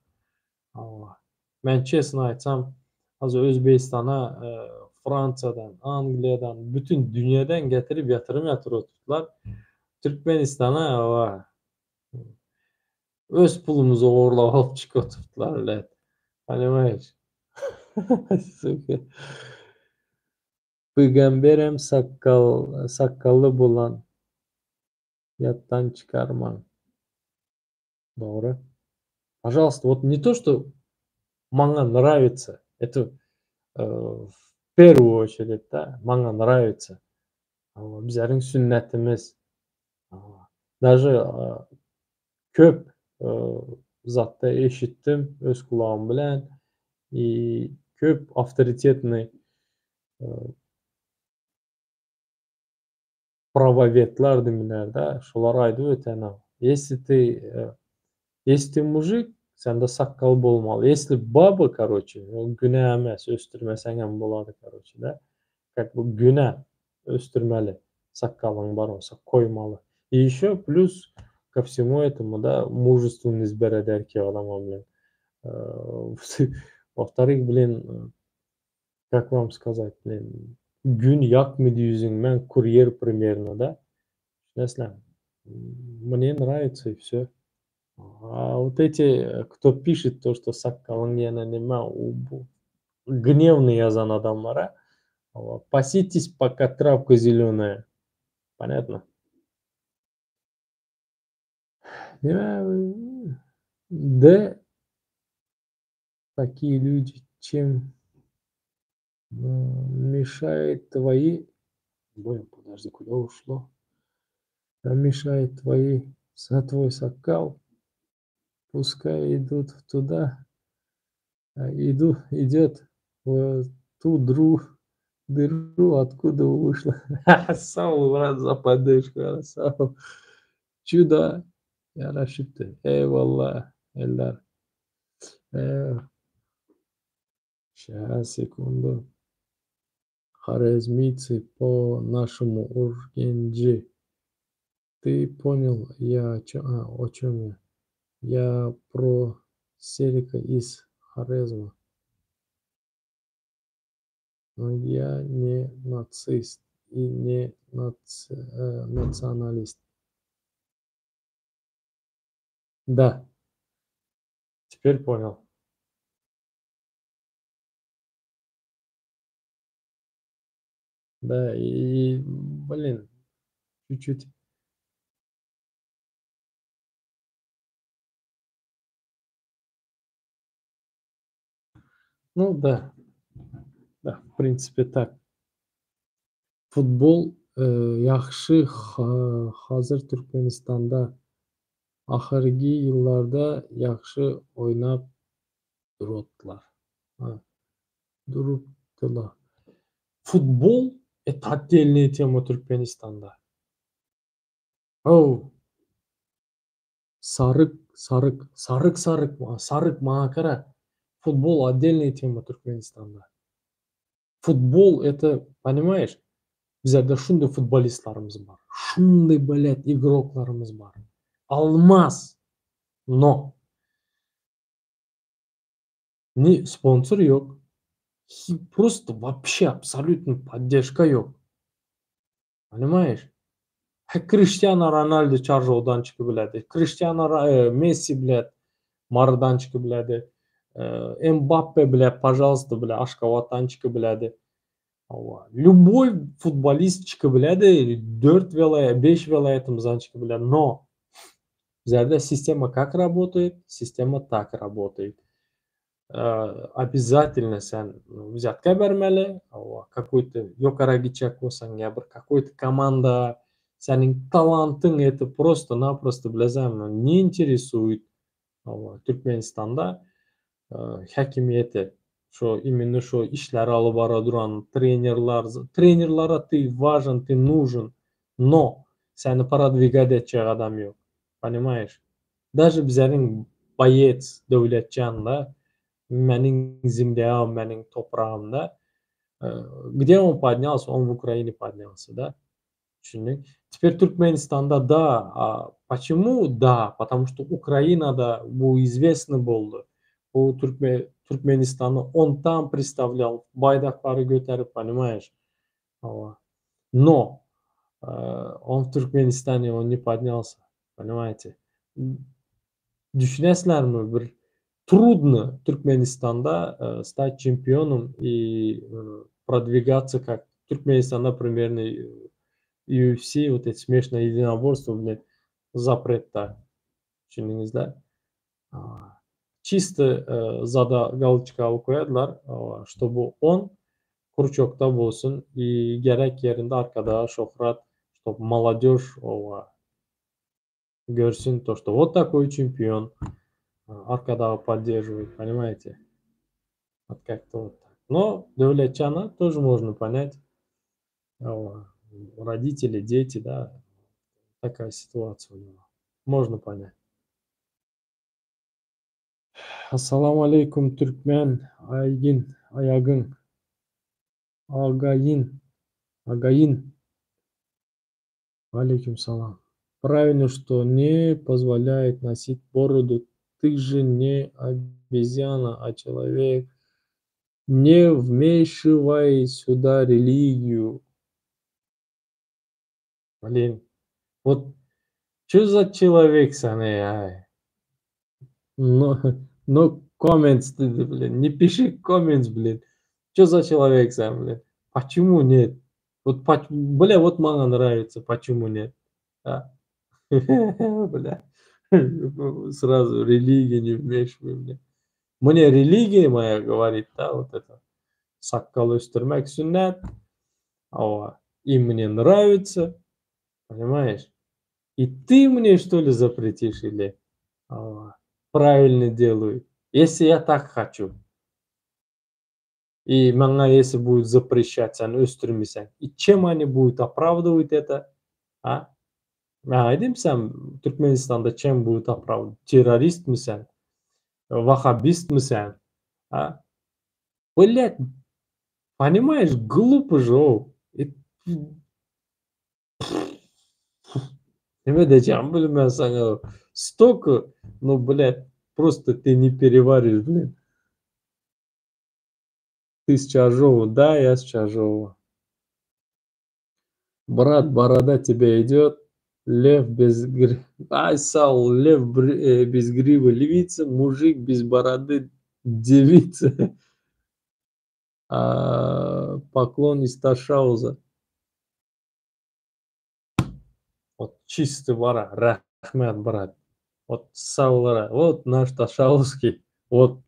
Allah. Ben çesini aytsam, az Özbekistan'a Fransa'dan, Angliya'dan, bütün dünyadan getirip yatırım yatırıyorlar. Türkmenistan'a öz pulumuzu uğurlap alıp çıkarttılar. Понимаешь? Peygamberem sakallı bulan yattan çıkarman. Doğru. Пожалуйста, вот не то, что мanga нравится, это в первую очередь, да, мanga нравится. Bizlerin sünnetimiz. Даже köp zatda eshitdim öz kulağım bilen. Köp авторитетный правоветлар деймилер да, шулар айтып өтөт. Если ты мужик, сенде саккал болмалы. Если баба, короче, günah эмес, өстүрмесең эм болот, короче, да. Как бы günah, өстүрмели. Саккалың бар болсо коймалы. И еще плюс ко всему этому, да, мужественность берет эркек адамга билен. Во-вторых, блин, как вам сказать, блин, gün yakмыйт yüzüңмен курьер примерно, да? Если мне нравится и все. А вот эти, кто пишет то, что саккалың яна нема, гневный язан адамдар, паситесь, пока травка зеленая. Понятно? Да, такие люди, чем мешает твои... Блин, подожди, куда ушло? Мешает твой саккал, пускай идут туда, идет в ту дыру, откуда вышла. Sağ брат, за поддержку. Sağ Чудо. Yarashibdi. Eyvallah. Eller. Сейчас, секунду. Хорезмийцы по-нашему Ургенджи. Ты понял, я о чем я? Я про Серика из Хорезма. Но я не нацист и не националист. Да, теперь понял. Да, и, блин, чуть-чуть. Ну да, в принципе так. Футбол yaxshi hozir Turkmanistonda oxirgi yillarda yaxshi o'ynab turibdilar. Футбол – это отдельная тема Туркменистанда. Оу, сарык мага кара. Футбол – отдельная тема Туркменистанда. Футбол – это, понимаешь, bizlarda shunday futbolistlarimiz bor. Shunday, блядь, игрокларimiz bor. Алмаз. Но ни спонсор yo'q. Просто вообще абсолютно поддержка yo'q. Понимаешь? Криштиану Роналду чаржоудан chiqib biladi. Криштиану Месси, блядь, Мардан chiqib biladi. Мбаппе, блядь, пожалуйста, блядь, Ашкаваттан chiqib biladi. Любой футболист chiqib biladi. 5 viloyatimizdan chiqib biladi. Но bizlarda система как работает? Система так работает. Обязательно sen взятка bermeli, какой-то yo'qaragichak bo'lsang, bir какой-то команда, sening talanting это просто-напросто bilasanmi, не интересует. Turkmenistonda hokimiyati именно shu ishlar olib boradigan treynerlar ты важен, ты нужен, но seni продвигать etchak odam yo'q. Понимаешь? Даже bizning боец Davlatjon da mening землям, mening toprağımda. Где он поднялся? Он в Украине поднялся, да? Теперь Туркменистанда, да. Почему? Да, потому что Украинада bu известно было. Bu Туркменистану он там представлял, байдаклары götürüp, понимаешь? Но он в Туркменистане, он не поднялся, понимаете? Düşünesizlermi? Трудно Туркменистанда стать чемпионом и продвигаться как Туркменистанда примерно UFC, вот эти смешанные единоборства, блин, запретта. Tushundingiz да? Чисто зада галочка алып коядылар, чтобы он крючокта болсын и керек yerinde arkada шохрат, чтобы молодежь görсün, то, что вот такой чемпион, arkada поддерживает, понимаете? Вот как-то вот так. Но Devletchana тоже можно понять. а, Родители, дети, да, такая ситуация у него. Можно понять. Ассаламу алейкум, Türkmen, Aygin, Ayagın, Агайин, Агаин. Алейкум салам. Правильно, что не позволяет носить бороду. Ты же не обезьяна, а человек. Не вмешивай сюда религию. Блин, вот что за человек, Сане, ай? Но, но comments, ты, блин, не пиши comments, блин. Что за человек сам, блин? Почему нет? Вот, бля, вот мanga нравится, почему нет? А? Бля, сразу религия не вмешивай, бля. Мне религия моя говорит, да, вот это, саккал өстірмәк сүннәт, и мне нравится, понимаешь? И ты мне, что ли, запретишь или правильно делаю? Если я так хочу, и мanga если будет запрещать, сен өстірмесең, и чем они будут оправдывать это? А? Айдем сен Туркменистанда чем будут оправдывать? Террорист мы сен? Ваххабист мы сен? А? Блядь, понимаешь, глупо же, Nima deyacağımı bilmezsen ya. Столько, ну, блядь, просто ты не переваришь, блин. Ты с Чажова, да, я с Чажова. Брат, борода тебе идет. Лев без гривы. Ай, сал, лев без гривы львица, мужик без бороды девица. Поклон из Ташауза. Вот чистый вора, рахмет, брат. Вот Саулара, вот наш Ташаузский. Вот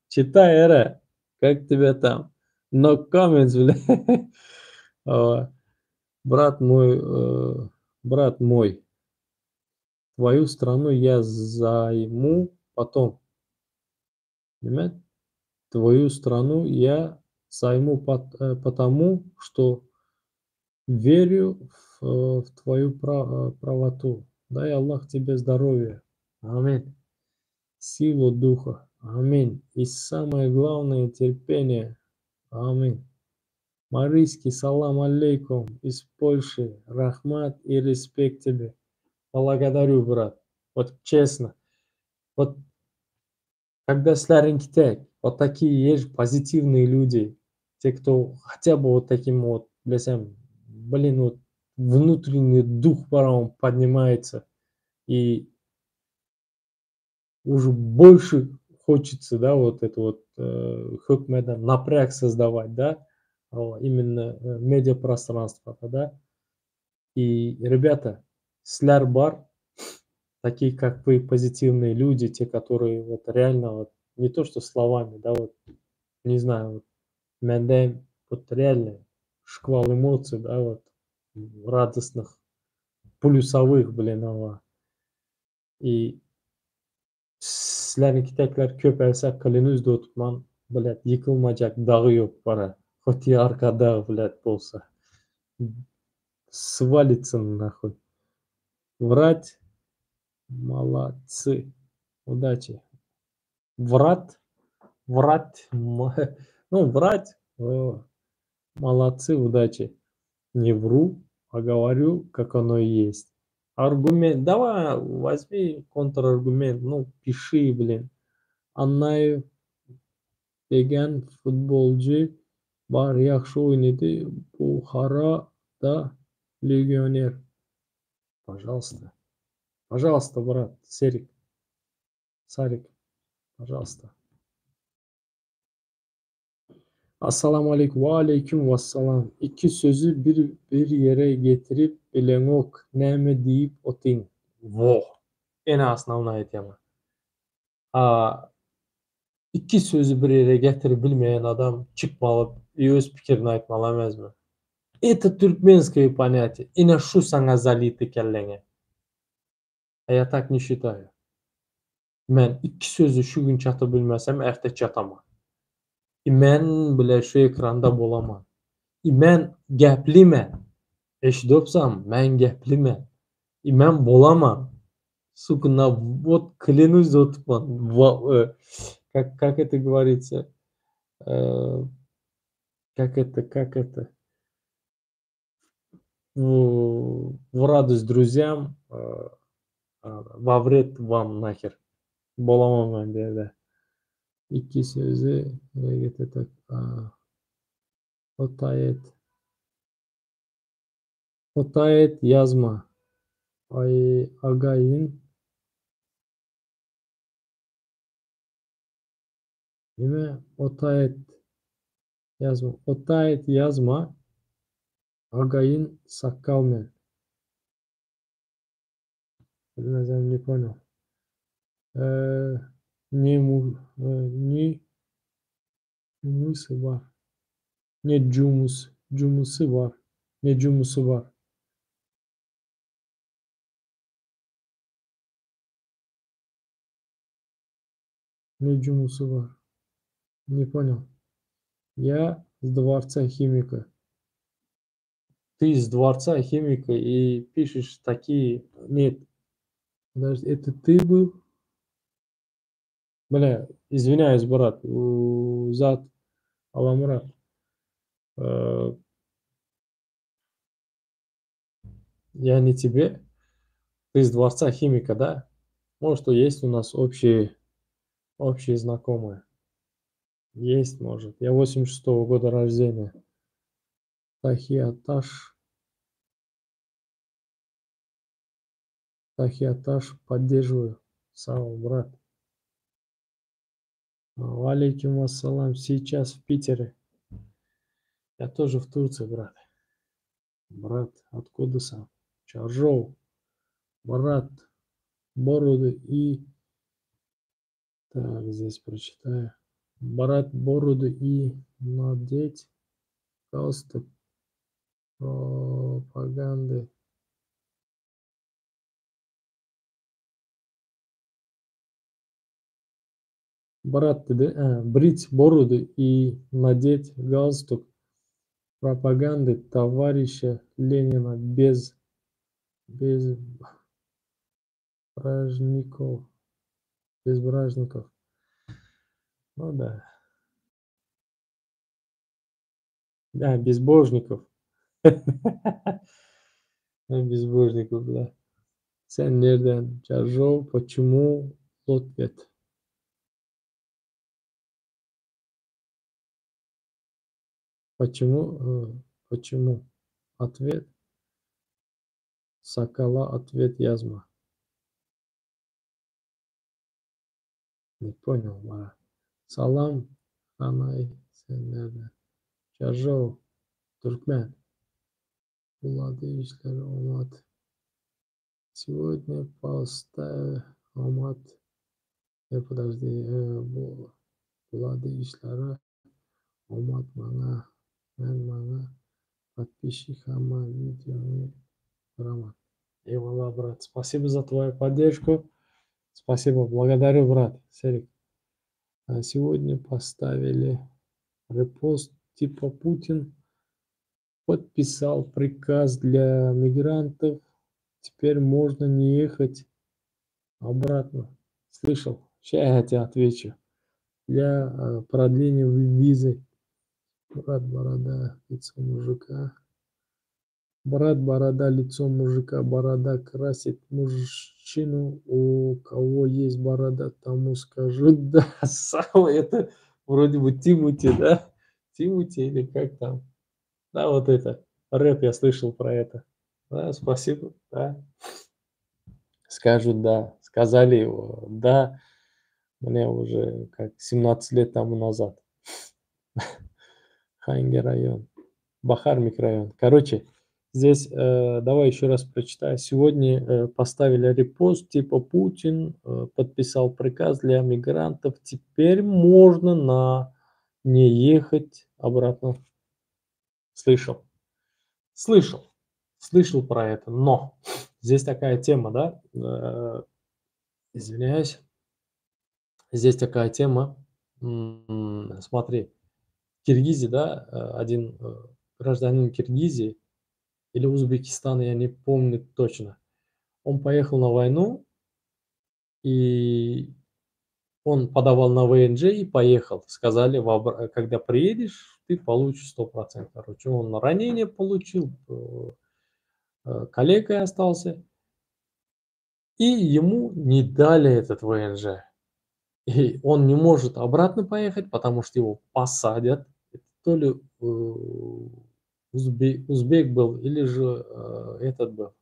читай, Эра, как тебя там? No comments, бля. Брат мой, брат мой, твою страну я займу потом. Понимаете? Твою страну я займу потому, что верю в твою правоту. Дай Аллах тебе здоровья. Аминь. Силу духа. Аминь. И самое главное терпение. Аминь. Марийский, салам алейкум из Польши. Рахмат и респект тебе. Благодарю, брат. Вот честно. Вот когда сляринки вот такие есть позитивные люди. Те, кто хотя бы вот таким вот, блин, вот внутренний дух порой поднимается. И уже больше хочется, да, вот это вот напряг создавать, да, именно медиапространство, да. И, ребята, сляр бар, такие как вы, позитивные люди, те, которые вот реально вот не то что словами, да, вот, не знаю, вот, менде вот реально шквал эмоций, да, вот, радостных, плюсовых, блин, и sizlarnikidagilar ko'paysa qilini uzdi o'tibman, блядь, yıkılmayacak dağı yok para. Хоть и аркада, блядь, болса. Свалится нахуй. Врать. Молодцы. Удачи. Врать. Врать. Ну, врать. Молодцы, удачи. Не вру, а говорю, как оно и есть. Аргумент. Давай, возьми контраргумент. Ну, пиши, блин. Аннаев degan futbolchi bor, yaxshi o'ynadi. Buxoroda legioner. Пожалуйста. Пожалуйста, брат. Сарик. Пожалуйста. Assalamu alaikum. Wa alaikum vassalam. İki sözü bir yere getirip bilenok neme deyip oting. Во. En основная tema. İki sözü bir yere getirip bilmeyen adam çıkmalı, öz fikrini aytmalı emesmi? Это туркменское понятие. И на шу саңа залиты келлеңе. А я так не считаю. Мен iki sözü şu gün çatı bilmesem ertek çataman. Men bile şu ekranda bolaman. Men geplimen. Eşdopsam men geplimen. Men bolaman. Сукна, вот клянусь зотман. Как это говорится? Как это? В радость друзьям, во вред вам нахер. Боламан ben de. İki sözü getirdik. Otayet yazma. Agayın. Değil mi? Otayet yazma. Otayet yazma. Agayın sakkalmen. Bilmezem ne понял. Ne cumusu var. Ne cumusu var. Ne cumusu var. Не cumusu var. Не понял. Я с дворца химика. Ты из дворца химика и пишешь такие... Нет. Подожди, это ты был? Бля, извиняюсь, брат. Зат Аламрат. Я не тебе. Ты из дворца химика, да? Может, есть у нас общие знакомые. Есть, может. Я 86-го года рождения. Тахиаташ, поддерживаю. Салам, брат. Алейкум ассалам. Сейчас в Питере. Я тоже в Турции, брат. Брат, откуда сам? Чаржоу. Брат, бороды и... Так, здесь прочитаю. Брат, бороды и надеть галстук пропаганды. Брат, брить бороду и надеть галстук пропаганды товарища Ленина без бражников. Без бражников. Ну да. Да, безбожников. Безбожников, да. Sen nereden? Çarjov, почему? Ответ. Почему? Ответ. Сокола ответ yazma. Не понял, Мара. Салам, Ханай, sen nereden? Çarjov, Türkmen. Vlaды işleri Omad. Сегодня поставь Omad. Подожди, Vlaды işleri Omad mana. Ben mana. Подписчик Хама видео. Роман. Эвала, брат, спасибо за твою поддержку. Спасибо, благодарю, брат. Серик. Сегодня поставили репост типа Путин подписал приказ для мигрантов. Теперь можно не ехать обратно. Слышал? Сейчас я тебе отвечу. Для продления визы. Брат, борода, лицо мужика. Брат, борода, лицо мужика. Борода красит мужчину. У кого есть борода, тому скажу да. Это вроде бы Тимути, да? Тимути или как там? Да, вот это. Рэп я слышал про это. Да, спасибо. Да. Скажут да. Сказали его. Да. Мне уже как 17 лет тому назад. Ханги район. Бахар микрорайон. Короче, здесь давай еще раз прочитаю. Сегодня поставили репост, типа Путин подписал приказ для мигрантов. Теперь можно не ехать обратно. Слышал. Слышал про это, но здесь такая тема, да, извиняюсь, здесь такая тема, смотри, в Киргизии, да, один гражданин Киргизии или Узбекистана, я не помню точно, он поехал на войну, и он подавал на ВНЖ и поехал. Сказали, когда приедешь, ты получишь 100%. Короче, он ранение получил, калекой остался, и ему не дали этот ВНЖ. И он не может обратно поехать, потому что его посадят. То ли узбек был, или же этот был,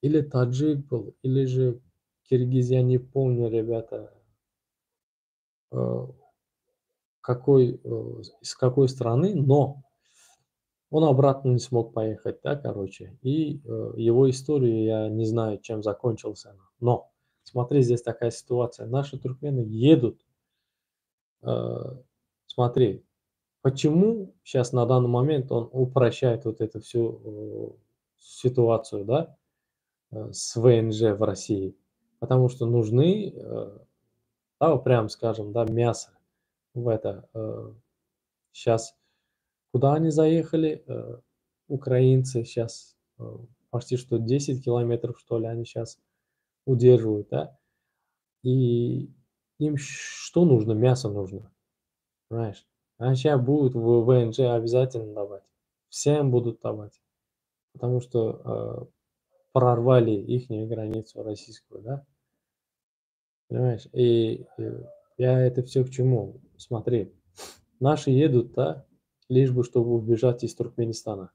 или таджик был, или же киргиз, я не помню, ребята, из какой страны, но он обратно не смог поехать, да, короче. И его историю я не знаю, чем закончилась она. Но смотри, здесь такая ситуация. Наши туркмены едут. Смотри, почему сейчас на данный момент он упрощает вот эту всю ситуацию, да, с ВНЖ в России? Потому что нужны, да, прям скажем, да, мясо в это. Сейчас куда они заехали? Украинцы сейчас почти что 10 километров, что ли, они сейчас удерживают, да? И им что нужно? Мясо нужно, понимаешь? А сейчас будут в ВНЖ обязательно давать. Всем будут давать. Потому что прорвали ихнюю границу российскую, да? Понимаешь? И я это все к чему? Смотри, наши едут, да, лишь бы чтобы убежать из Туркменистана.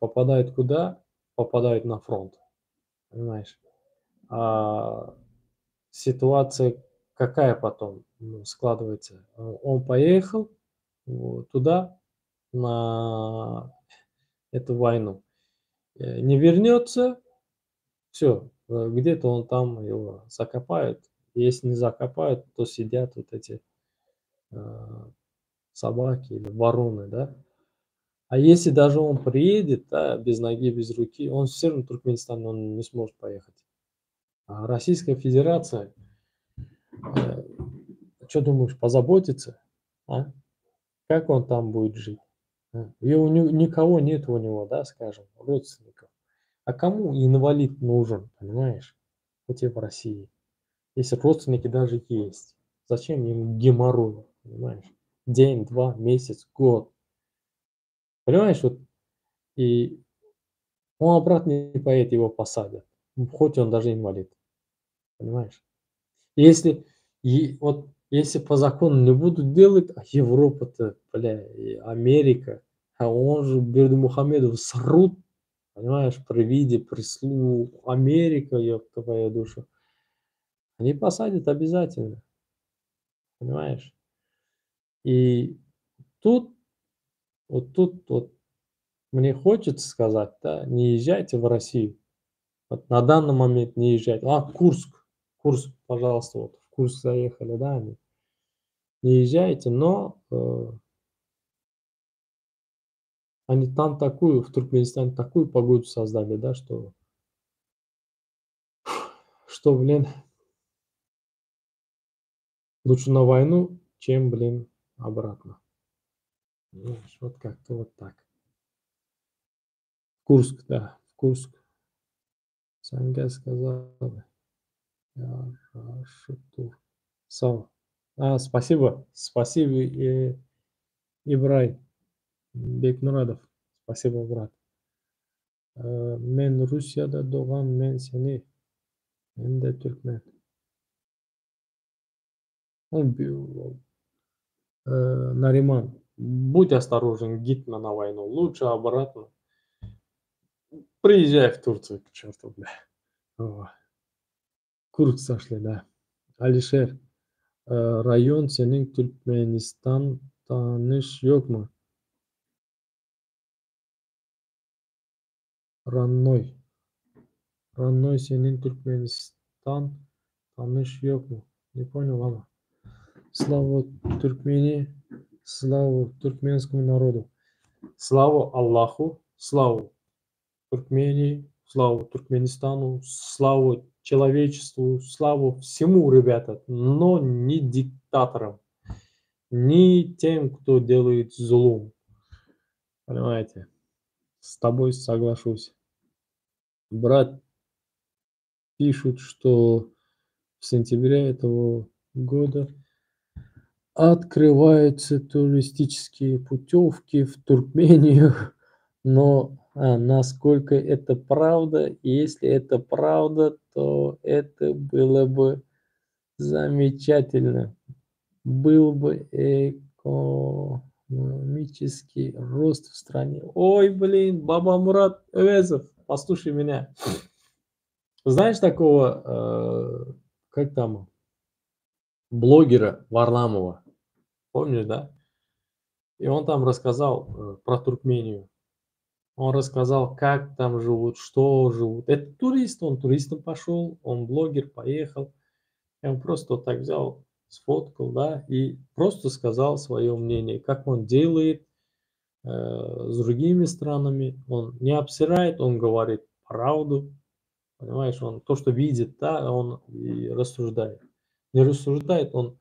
Попадают куда? Попадают на фронт, понимаешь? А ситуация какая потом складывается? Он поехал туда, на эту войну, не вернется, все, где-то он там его закопают. Если не закопают, то сидят вот эти собаки или вороны, да. А если даже он приедет, да, без ноги, без руки, он все равно в Туркменистан он не сможет поехать. А Российская Федерация, что думаешь, позаботится? А? Как он там будет жить? И никого нет у него, да, скажем, родственников. А кому инвалид нужен, понимаешь? Вот и в России. Если родственники даже есть. Зачем им геморрой, понимаешь? День, 2, месяц, год. Понимаешь, вот и он обратно не поедет, его посадят. Хоть он даже инвалид. Понимаешь? Если, вот, если по закону не будут делать, а Европа-то, бля, и Америка, а он же Бердымухамедов срут, понимаешь, при виде, при слуху Америка, ёб твою душу. Они посадят обязательно, понимаешь? И тут, вот мне хочется сказать, да, не езжайте в Россию. Вот на данный момент не езжайте. Курск, пожалуйста, вот в Курск заехали, да, они. Не езжайте, но они там такую, в Туркменистане такую погоду создали, да, что, блин, лучше на войну, чем, блин, обратно. Понимаешь, вот как-то вот так. Курск, да, в Курск. Санга сказала. Я шуту. Спасибо. Спасибо, Ибрай Бекмурадов. Спасибо, брат. Мен Русияда doğan, мен seni, мен de Türkmen. Нариман, будь осторожен, гитна на войну. Лучше обратно. Приезжай в Турцию, к черту, бля. Курск сошли, да. Алишер, район senin Türkmenistan tanış yok mu? Ранной. Ранной senin Türkmenistan tanış yok mu? Не понял, ama. Слава Türkmeni, слава туркменскому народу. Слава Аллаху, славу Туркмении, славу Туркменистану, славу человечеству, славу всему, ребята, но не диктаторам, не тем, кто делает злом. Понимаете? С тобой соглашусь. Брат пишут, что в сентябре этого года открываются туристические путевки в Туркмению, но насколько это правда? Если это правда, то это было бы замечательно. Был бы экономический рост в стране. Ой, блин, Баба Мурат Эвезов, послушай меня. Знаешь такого, как там, блогера Варламова? Помнишь, да? И он там рассказал про Туркмению. Он рассказал, как там живут, что живут. Это турист, он туристом пошел, он блогер, поехал. И он просто вот так взял, сфоткал, да, и просто сказал свое мнение, как он делает с другими странами. Он не обсирает, он говорит правду, понимаешь, он то, что видит, да, он и рассуждает. Не рассуждает, он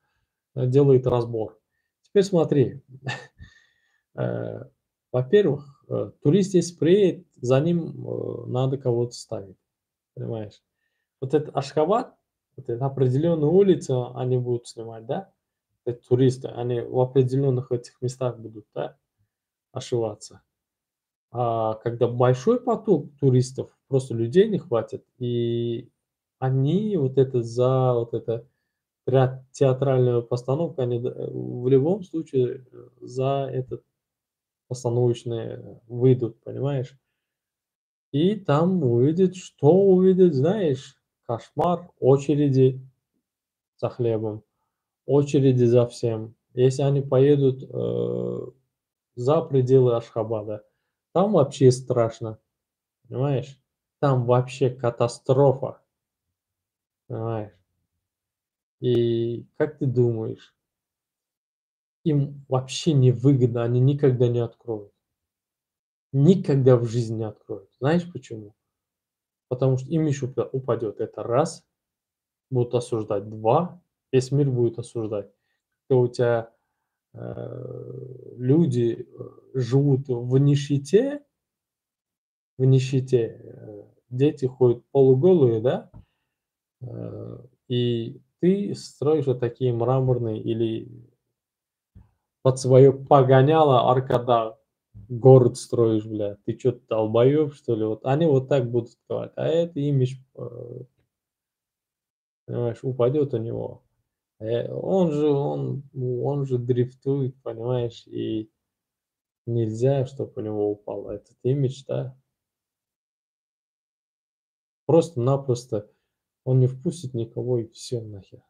делает разбор. Теперь смотри, во-первых, турист если приедет, за ним надо кого-то ставить, понимаешь. Вот этот Ашхабад, вот эта определенная улица они будут снимать, да, это туристы, они в определенных этих местах будут, да, ошиваться. А когда большой поток туристов, просто людей не хватит, и они вот это за вот это театральную постановку, они в любом случае за этот постановочные выйдут, понимаешь? И там увидят, что увидят, знаешь, кошмар, очереди за хлебом, очереди за всем. Если они поедут за пределы Ашхабада, там вообще страшно, понимаешь? Там вообще катастрофа, понимаешь? И как ты думаешь, им вообще невыгодно, они никогда не откроют. Никогда в жизни не откроют. Знаешь почему? Потому что имидж упадет. Это раз. Будут осуждать. Два. Весь мир будет осуждать. Что у тебя люди живут в нищете, дети ходят полуголые, да, и ты строишь вот такие мраморные или под свое погоняло аркада город строишь, бля. Ты чё, долбоёб, что ли? Вот они вот так будут говорить, а это имидж, понимаешь, упадет у него. Он же дрифтует, понимаешь, и нельзя, чтобы у него упал этот имидж, да. Просто-напросто он не впустит никого и все нахер.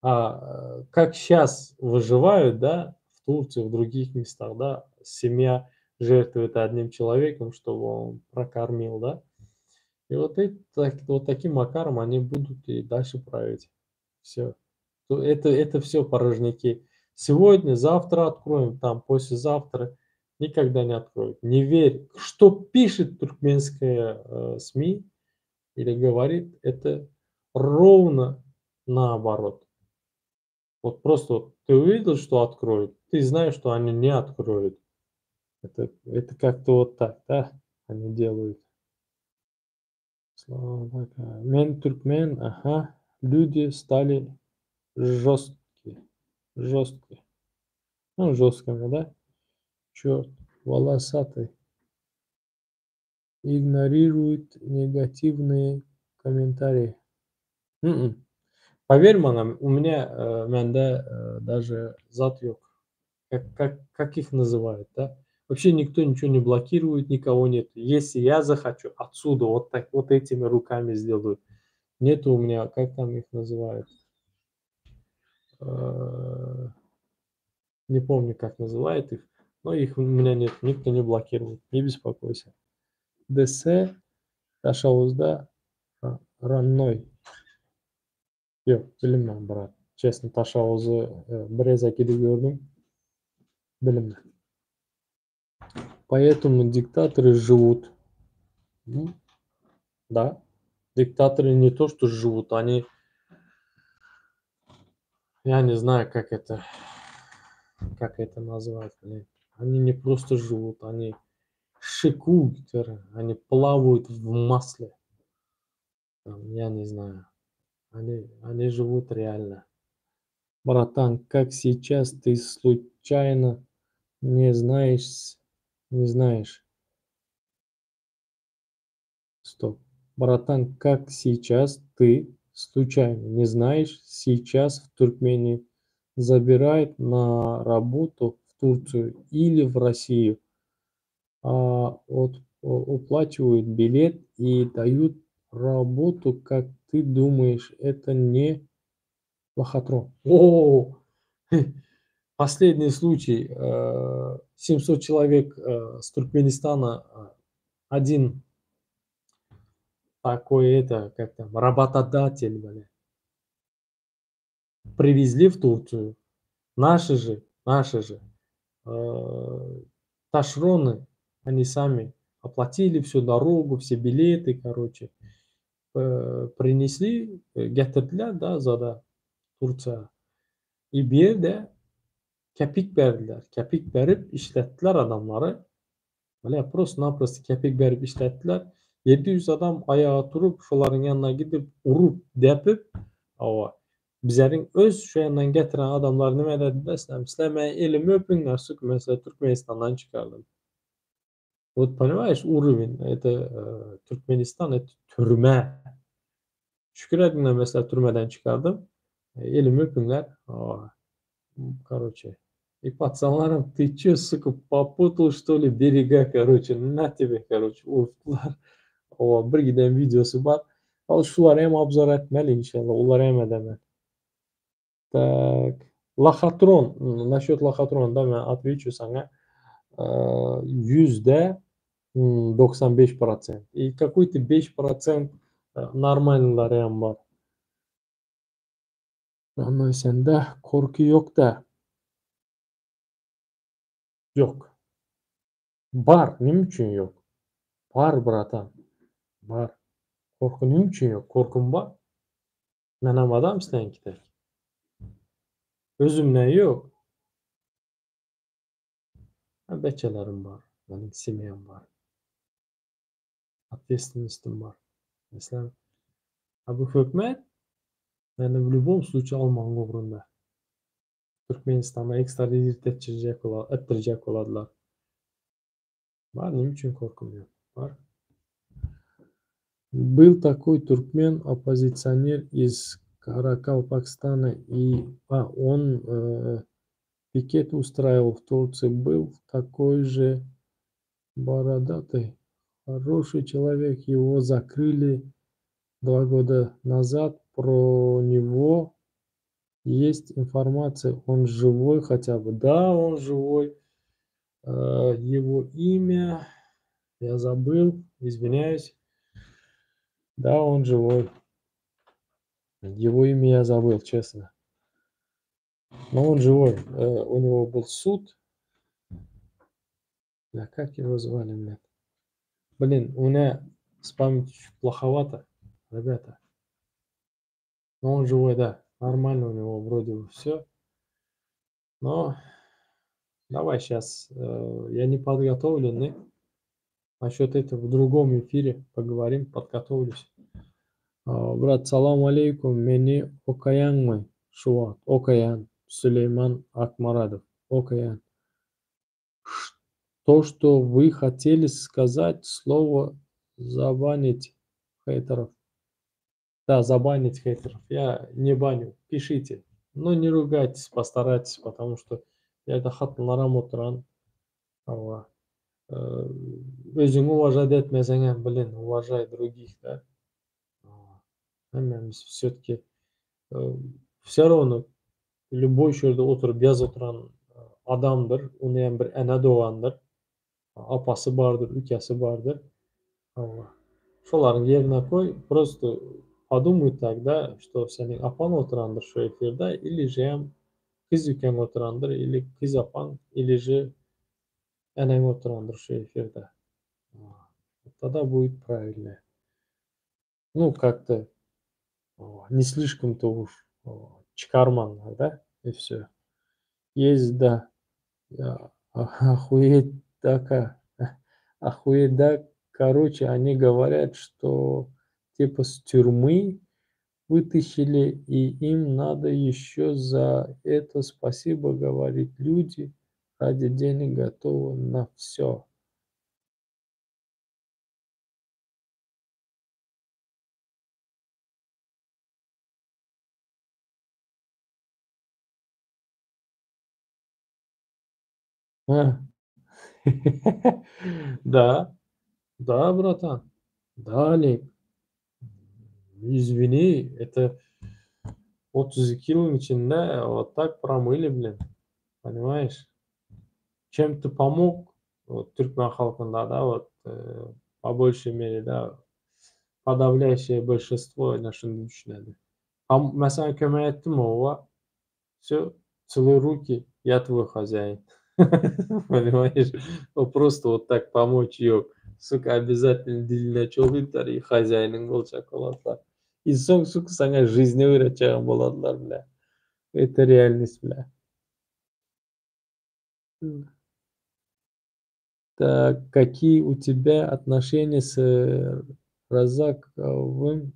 Как сейчас выживают, да, в Турции, в других местах, да, семья жертвует одним человеком, чтобы он прокормил, да. И вот таким макаром они будут и дальше править. Все. Это все порожняки. Сегодня, завтра откроем, там, послезавтра никогда не откроют. Не верь. Что пишет туркменская СМИ или говорит, это ровно наоборот. Вот просто вот ты увидел, что откроют, ты знаешь, что они не откроют. Это как-то вот так, да, они делают. Слава Мен туркмен, ага, люди стали жесткие, жесткие. Ну, жесткими, да? Черт, волосатый. Игнорирует негативные комментарии. М-м. Поверь мне, у меня, менде даже зад yok. Как их называют, да? Вообще никто ничего не блокирует, никого нет. Если я захочу, отсюда вот так, вот этими руками сделаю. Нету у меня, как там их называют? Э, Не помню, как называют их, но их у меня нет, никто не блокирует, не беспокойся. dese Tashavvuzda Rannoy. Yok, bilmem brat. Честно, Tashavvuzu Brezakide gördüm. Bilmem. Поэтому диктаторы живут. Да. Диктаторы не то, что живут, они... Я не знаю, как это назвать, блин. Они не просто живут, они шикуют, они плавают в масле. Я не знаю. Они живут реально. Братан, как сейчас ты случайно не знаешь... Стоп. Братан, как сейчас ты случайно не знаешь, сейчас в Туркмении забирают на работу в Турцию или в Россию, уплачивают билет и дают работу, как ты думаешь, это не лохотрон? О, последний случай. 700 человек с Туркменистана, один такой как там, работодатель, бля, привезли в Турцию. Наши же, ташроны, они сами оплатили всю дорогу, все билеты, короче, принесли, getirdiler да, зада Турция. И bir yerde kepik verdiler. Kepik verip işlettiler adamları. Böyle просто-naprosto kepik verip işlettiler. 700 adam ayağa turup şuların yanına gidip urup depip bizlerin öz şu yandan getiren adamlar ne dediler? Sizler elimi öpünler, sık mesela Türkmenistan'dan çıkardım. Вот понимаешь уровень, это Türkmenistan, это türme. Şükür edin mesela türmeden çıkardım. Elimi öpünler. Короче. И пацанlarım, ты чё, сука, попутал, что ли, берега, короче, на тебе, короче, urttular. Bir giden videosu var. Al şuları hem abzor etmeli inşallah. Onları hem edemem. Так. Лохотрон. Насчет лохотрона, да, я отвечу sana. %95%. И какой-то 5% нормальныйлары ham var. Ama sende korku yok da. Yok. Var. Ne için yok? Var bratan. Var. Korku ne için yok? Korkum var. Ben ham adam istəyən Özümden yok. Beçelerim var. Benim семьям var. Ответственностям var. Mesela bu hükümet beni в любом случае Alman uğrunda Türkmenistan'a ekstradit ettirecek oladılar. Var, ne için korkum yok? Var. Был такой туркмен, оппозиционер из Каракалпакстана, и он пикет устраивал в Турции. Был такой же бородатый, хороший человек. Его закрыли 2 года назад. Про него есть информация. Он живой хотя бы? Да, он живой. Его имя я забыл, извиняюсь. Да, он живой. Его имя я забыл, честно. Но он живой. У него был суд. Да, как его звали, блин? Блин, у меня с памятью плоховато, ребята. Но он живой, да. Нормально у него вроде бы все. Но давай сейчас. Я не подготовленный. Насчет этого в другом эфире поговорим, подготовлюсь. Брат, салам алейкум. Мени Окаянмы. Шуат. Окаян. Сулейман Акмарадов. Окаян. То, что вы хотели сказать, слово забанить хейтеров. Да, забанить хейтеров. Я не баню. Пишите. Но не ругайтесь, постарайтесь, потому что я это хатынларам отыран. Өзің уважать etmesең ham, блин, уважай других, да. Hammamiz все-таки все равно любой жерде отырып жазып отырған адамдыр, уны ham bir ana doğandır. Apası vardır, ülkesi vardır. Ошолардын жерине кой, просто подумай так, да, что сенин апаң отурандыр ошол эфирде, или же кыз экөөң отурандыр, или кыз апаң, или же эneң отурандыр ошол эфирде. Тогда будет правильно. Ну, как-то не слишком-то уж чкарманно, да, и все. Есть, да, охуеть, так, охуеть, да, короче, они говорят, что типа с тюрьмы вытащили, и им надо еще за это спасибо говорить. Люди ради денег готовы на все. Да, да, братан. Да, Олег, извини, это 32 yılın içinde вот так промыли, блин, понимаешь? Чем ты помог вот, түркмен халқында, да, вот, по большей мере, да, подавляющее большинство на ушуну түшүнөт. Mesela kömek ettim ова, все, целуй руки, я твой хозяин. Понимаешь? Ну, просто вот так помочь yok. Сука, обязательно диline чогуйдар и хозяиның болчак болот. И соң, сука, сага жизни үйрөтчүгөн болотулар, бля. Это реальность, бля. Так, какие у тебя отношения с Разаковым?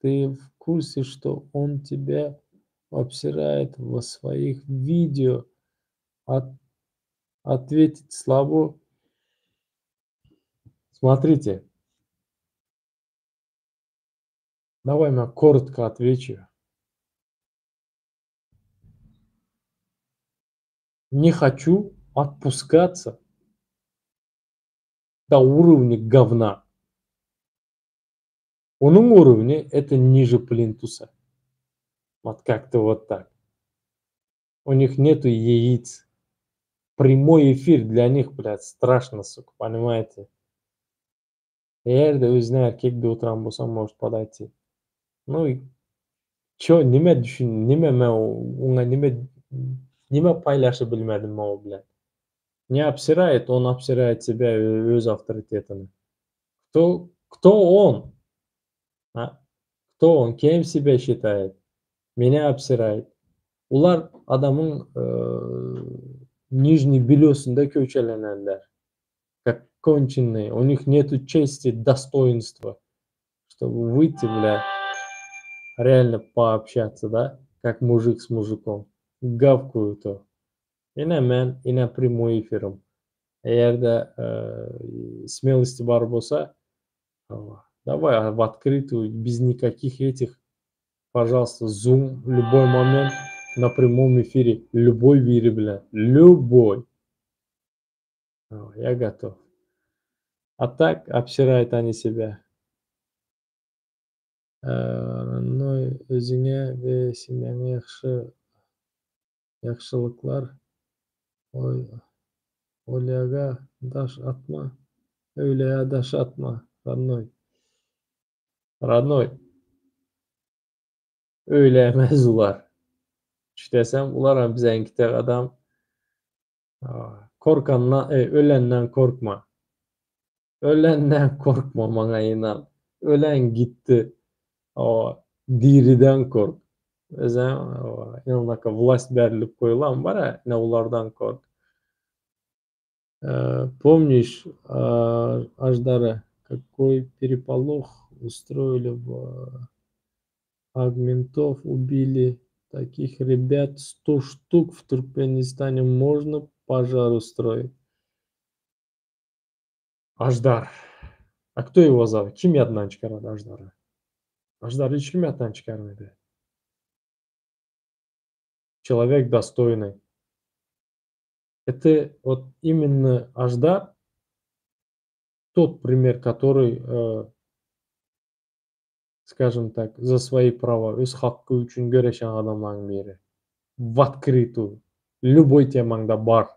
Ты в курсе, что он тебя обсирает во своих видео? Ответить слабо. Смотрите, давай я коротко отвечу. Не хочу отпускаться до уровня говна. Onun уровне это ниже плинтуса. Вот как-то вот так. У них нету яиц. Прямой эфир для них, блядь, страшно, сука, понимаете? Эгер де өзүнө эркек деп отурган болсо, может подойти. Ну и чё, неме неме мен унга неме пайлашы билмедим могу, блядь. Не обсирает, он обсирает себя өз авторитетini. Кто он? А? Кто он? Кем себя считает? Меня обсирает. Улар адамın нижний белесында көчөленендер. Как конченые. У них нету чести, достоинства, чтобы выйти, бля, реально пообщаться, да? Как мужик с мужиком. Гавкают. Ине мен, ине прямой эфирим. Эгер де смелости бар болса, давай в открытую, без никаких этих, пожалуйста, зум, любой момент на прямом эфире, любой вири, бля, любой. Я готов. А так обсирают они себя. Но өзүңө ve семьяңа yaxşılıklar, Оляга даш атма, Öyleye даш атма, родной. Родной, öyle emez ular. Desem ular hem bizimki adam korkandan, ölenden korkma. Ölenden korkma, bana inan. Ölen gitti. O diriden kork. Özem yanındaki власть berilip koyulan var ya, ne ulardan kork. Помнишь, Аждара, какой переполох устроили в Агментов, убили таких ребят 100 штук в Туркменистане, можно пожар устроить. Аждар. А кто его зовут? Kim yadından çıkardı Ajdar'ı? Ajdar'ı hiç kim yadından çıkarmadı? Человек достойный. Это вот именно Аждар, тот пример, который, скажем так, за свои права, өз hakkı үшін көрәшен адамның бері. В открытую. Любой темаңда бар.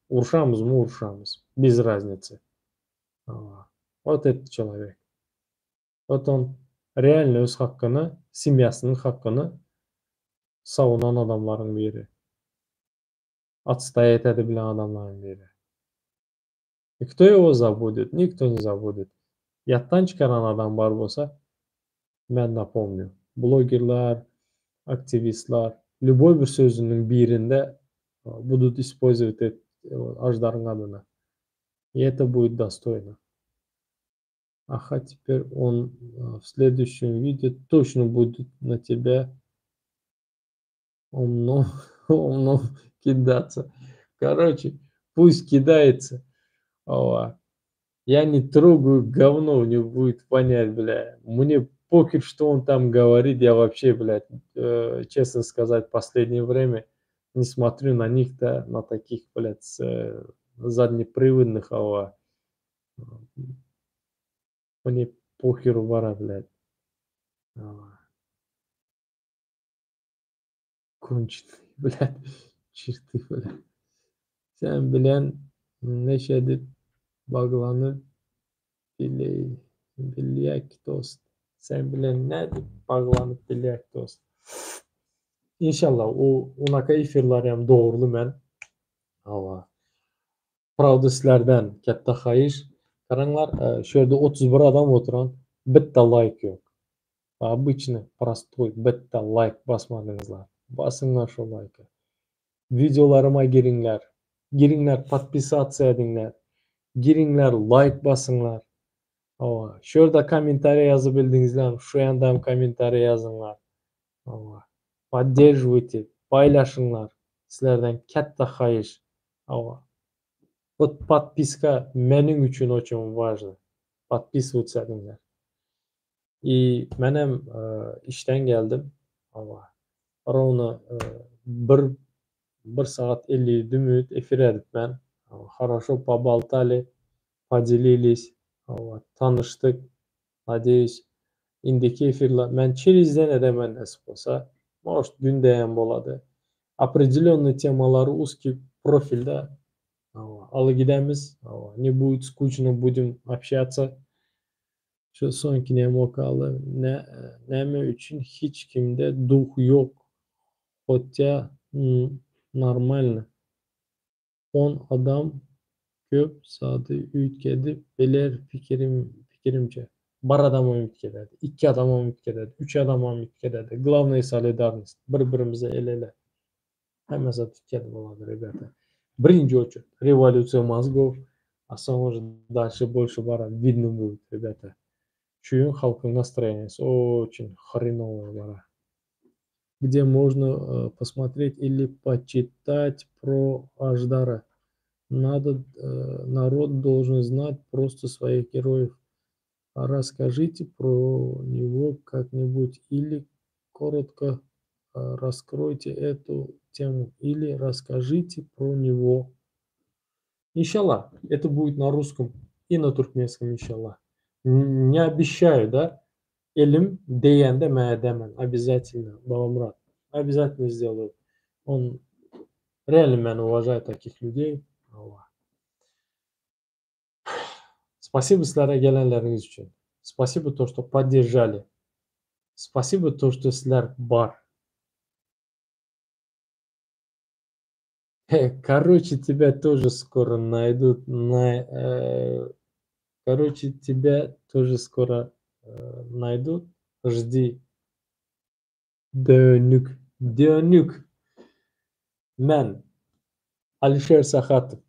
Урушамыз, без разницы. Вот этот человек. Вот он реально өз hakkını, семьясының hakkını savunan adamların biri. Отстоять это bilen adamların biri. И кто его забудет? Никто не забудет. Яттан çıkaran adam бар болса, ben напомню. Блогерлар, активистлар, любой bir sözünün birinde будут использовать аждардың adını. И это будет достойно. Ага, теперь он в следующем видео точно будет на тебя умно кидаться. Короче, пусть кидается. Я не трогаю говно, у него будет понять, бля. Мне похер, что он там говорит. Я вообще, блядь, честно сказать, в последнее время не смотрю на них-то, на таких, блядь, заднеприводных, мне похеру бара, блядь. Конченый, блядь. Черты, блядь. Sen bilen neşedip bağlanır bilek dost. Sen bilen ne dip bağlanıp bilek dost. İnşallah unaqa efirlarım doğrulu mən. Ava. Pravda sizlərdən katta xahiş. Qaranglar, şu yerdə 31 adam oturan, bitta like yok. Обычный, простой, bitta like basmadınızlar. Basınlar şu like'ı. Videolarıma giringler. Giringler, подписаться edingler. Giringler, like basınlar. Şu yerdə kommentariy yazıb bildingizlər, şu yanda ham kommentariy yazınlar. Поддерживайте, paylaşınlar. Sizlərdən katta xahiş. Вот подписка mənim üçün очень важно. Подписываться edinglər. И mən hem işten geldim. Ровно 1 saat 57 minut efir edip ben. Хорошо поболтали, поделились, tanıştık. Надеюсь, indiki efirler. Mən через dene de mən nasip olsa, может gündəyəm boladı. Определенные темалары узкий профильde alıgidemiz. Не будет скучно, будем общаться. Şu sonki neme kaldı. Neme için hiç kimde duh yok. Хотя нормально. 10 adam köp sadı ümit edip beler fikrimce. Bir adama ümit ederdi. 2 adama ümit ederdi. 3 adama ümit ederdi. Главное солидарность. Birbirimize el ele. Hemen zaten oladı ребята. Birinci очередь революция мозгов. А сам уже дальше больше бара видно будет, ребята. Чуем халкың настроение очень хреновое бара. Где можно посмотреть или почитать про Аждара. Народ должен знать просто своих героев. Расскажите про него как-нибудь или коротко раскройте эту тему или расскажите про него. Иншаллах, это будет на русском и на туркменском, иншаллах. Не обещаю, да? Elim deyende mə'demen. Обязательно, Бабамрат. Обязательно сделаю. Он реально меня уважает таких людей. Спасибо sizlərə gələnləriniz üçün. Спасибо то, что поддержали. Спасибо то, что sizlər бар. Короче, тебя тоже скоро найдут. Короче, тебя тоже скоро найдут. Жди. Dönük. Mən Alisher Sakhatov.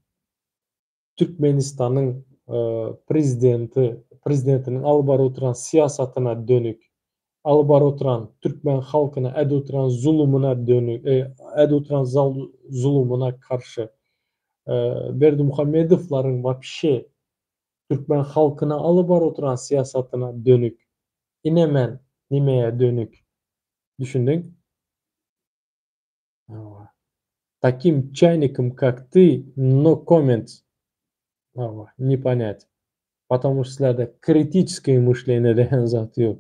Türkmenistan'ın prezidentinin alıb oturan siyasatına dönük. Alıb oturan Türkmen halkına oturan zulümüne dönük. Oturan zulümüne karşı. Berdimuhamedovların вообще Türkmen halkına alıb oturan siyasatına dönük. Yine mən nimeye dönük? Düşündün? Таким чайником, как ты, no comment. Не понять. Потому что sizlərdə критическое мышление деген зат yok.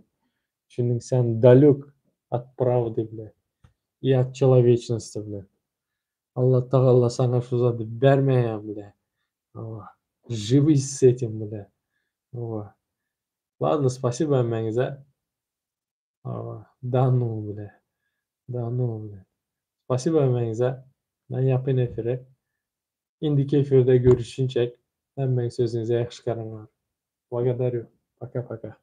Çünkü sen далек от правды, бля. И от человечности, бля. Allah Тағала sana şu zatı vermeyen, бля. Живи с этим, бля. Ова. Ладно, спасибо эмеңизе. Да ну, бля. Да ну, бля. Спасибо эмеңизе. Мен япын эфири. Индики эфирде көрүшүнчө эмең сөзүңүзгө жакшы караңар. Благодарю. Пока-пока.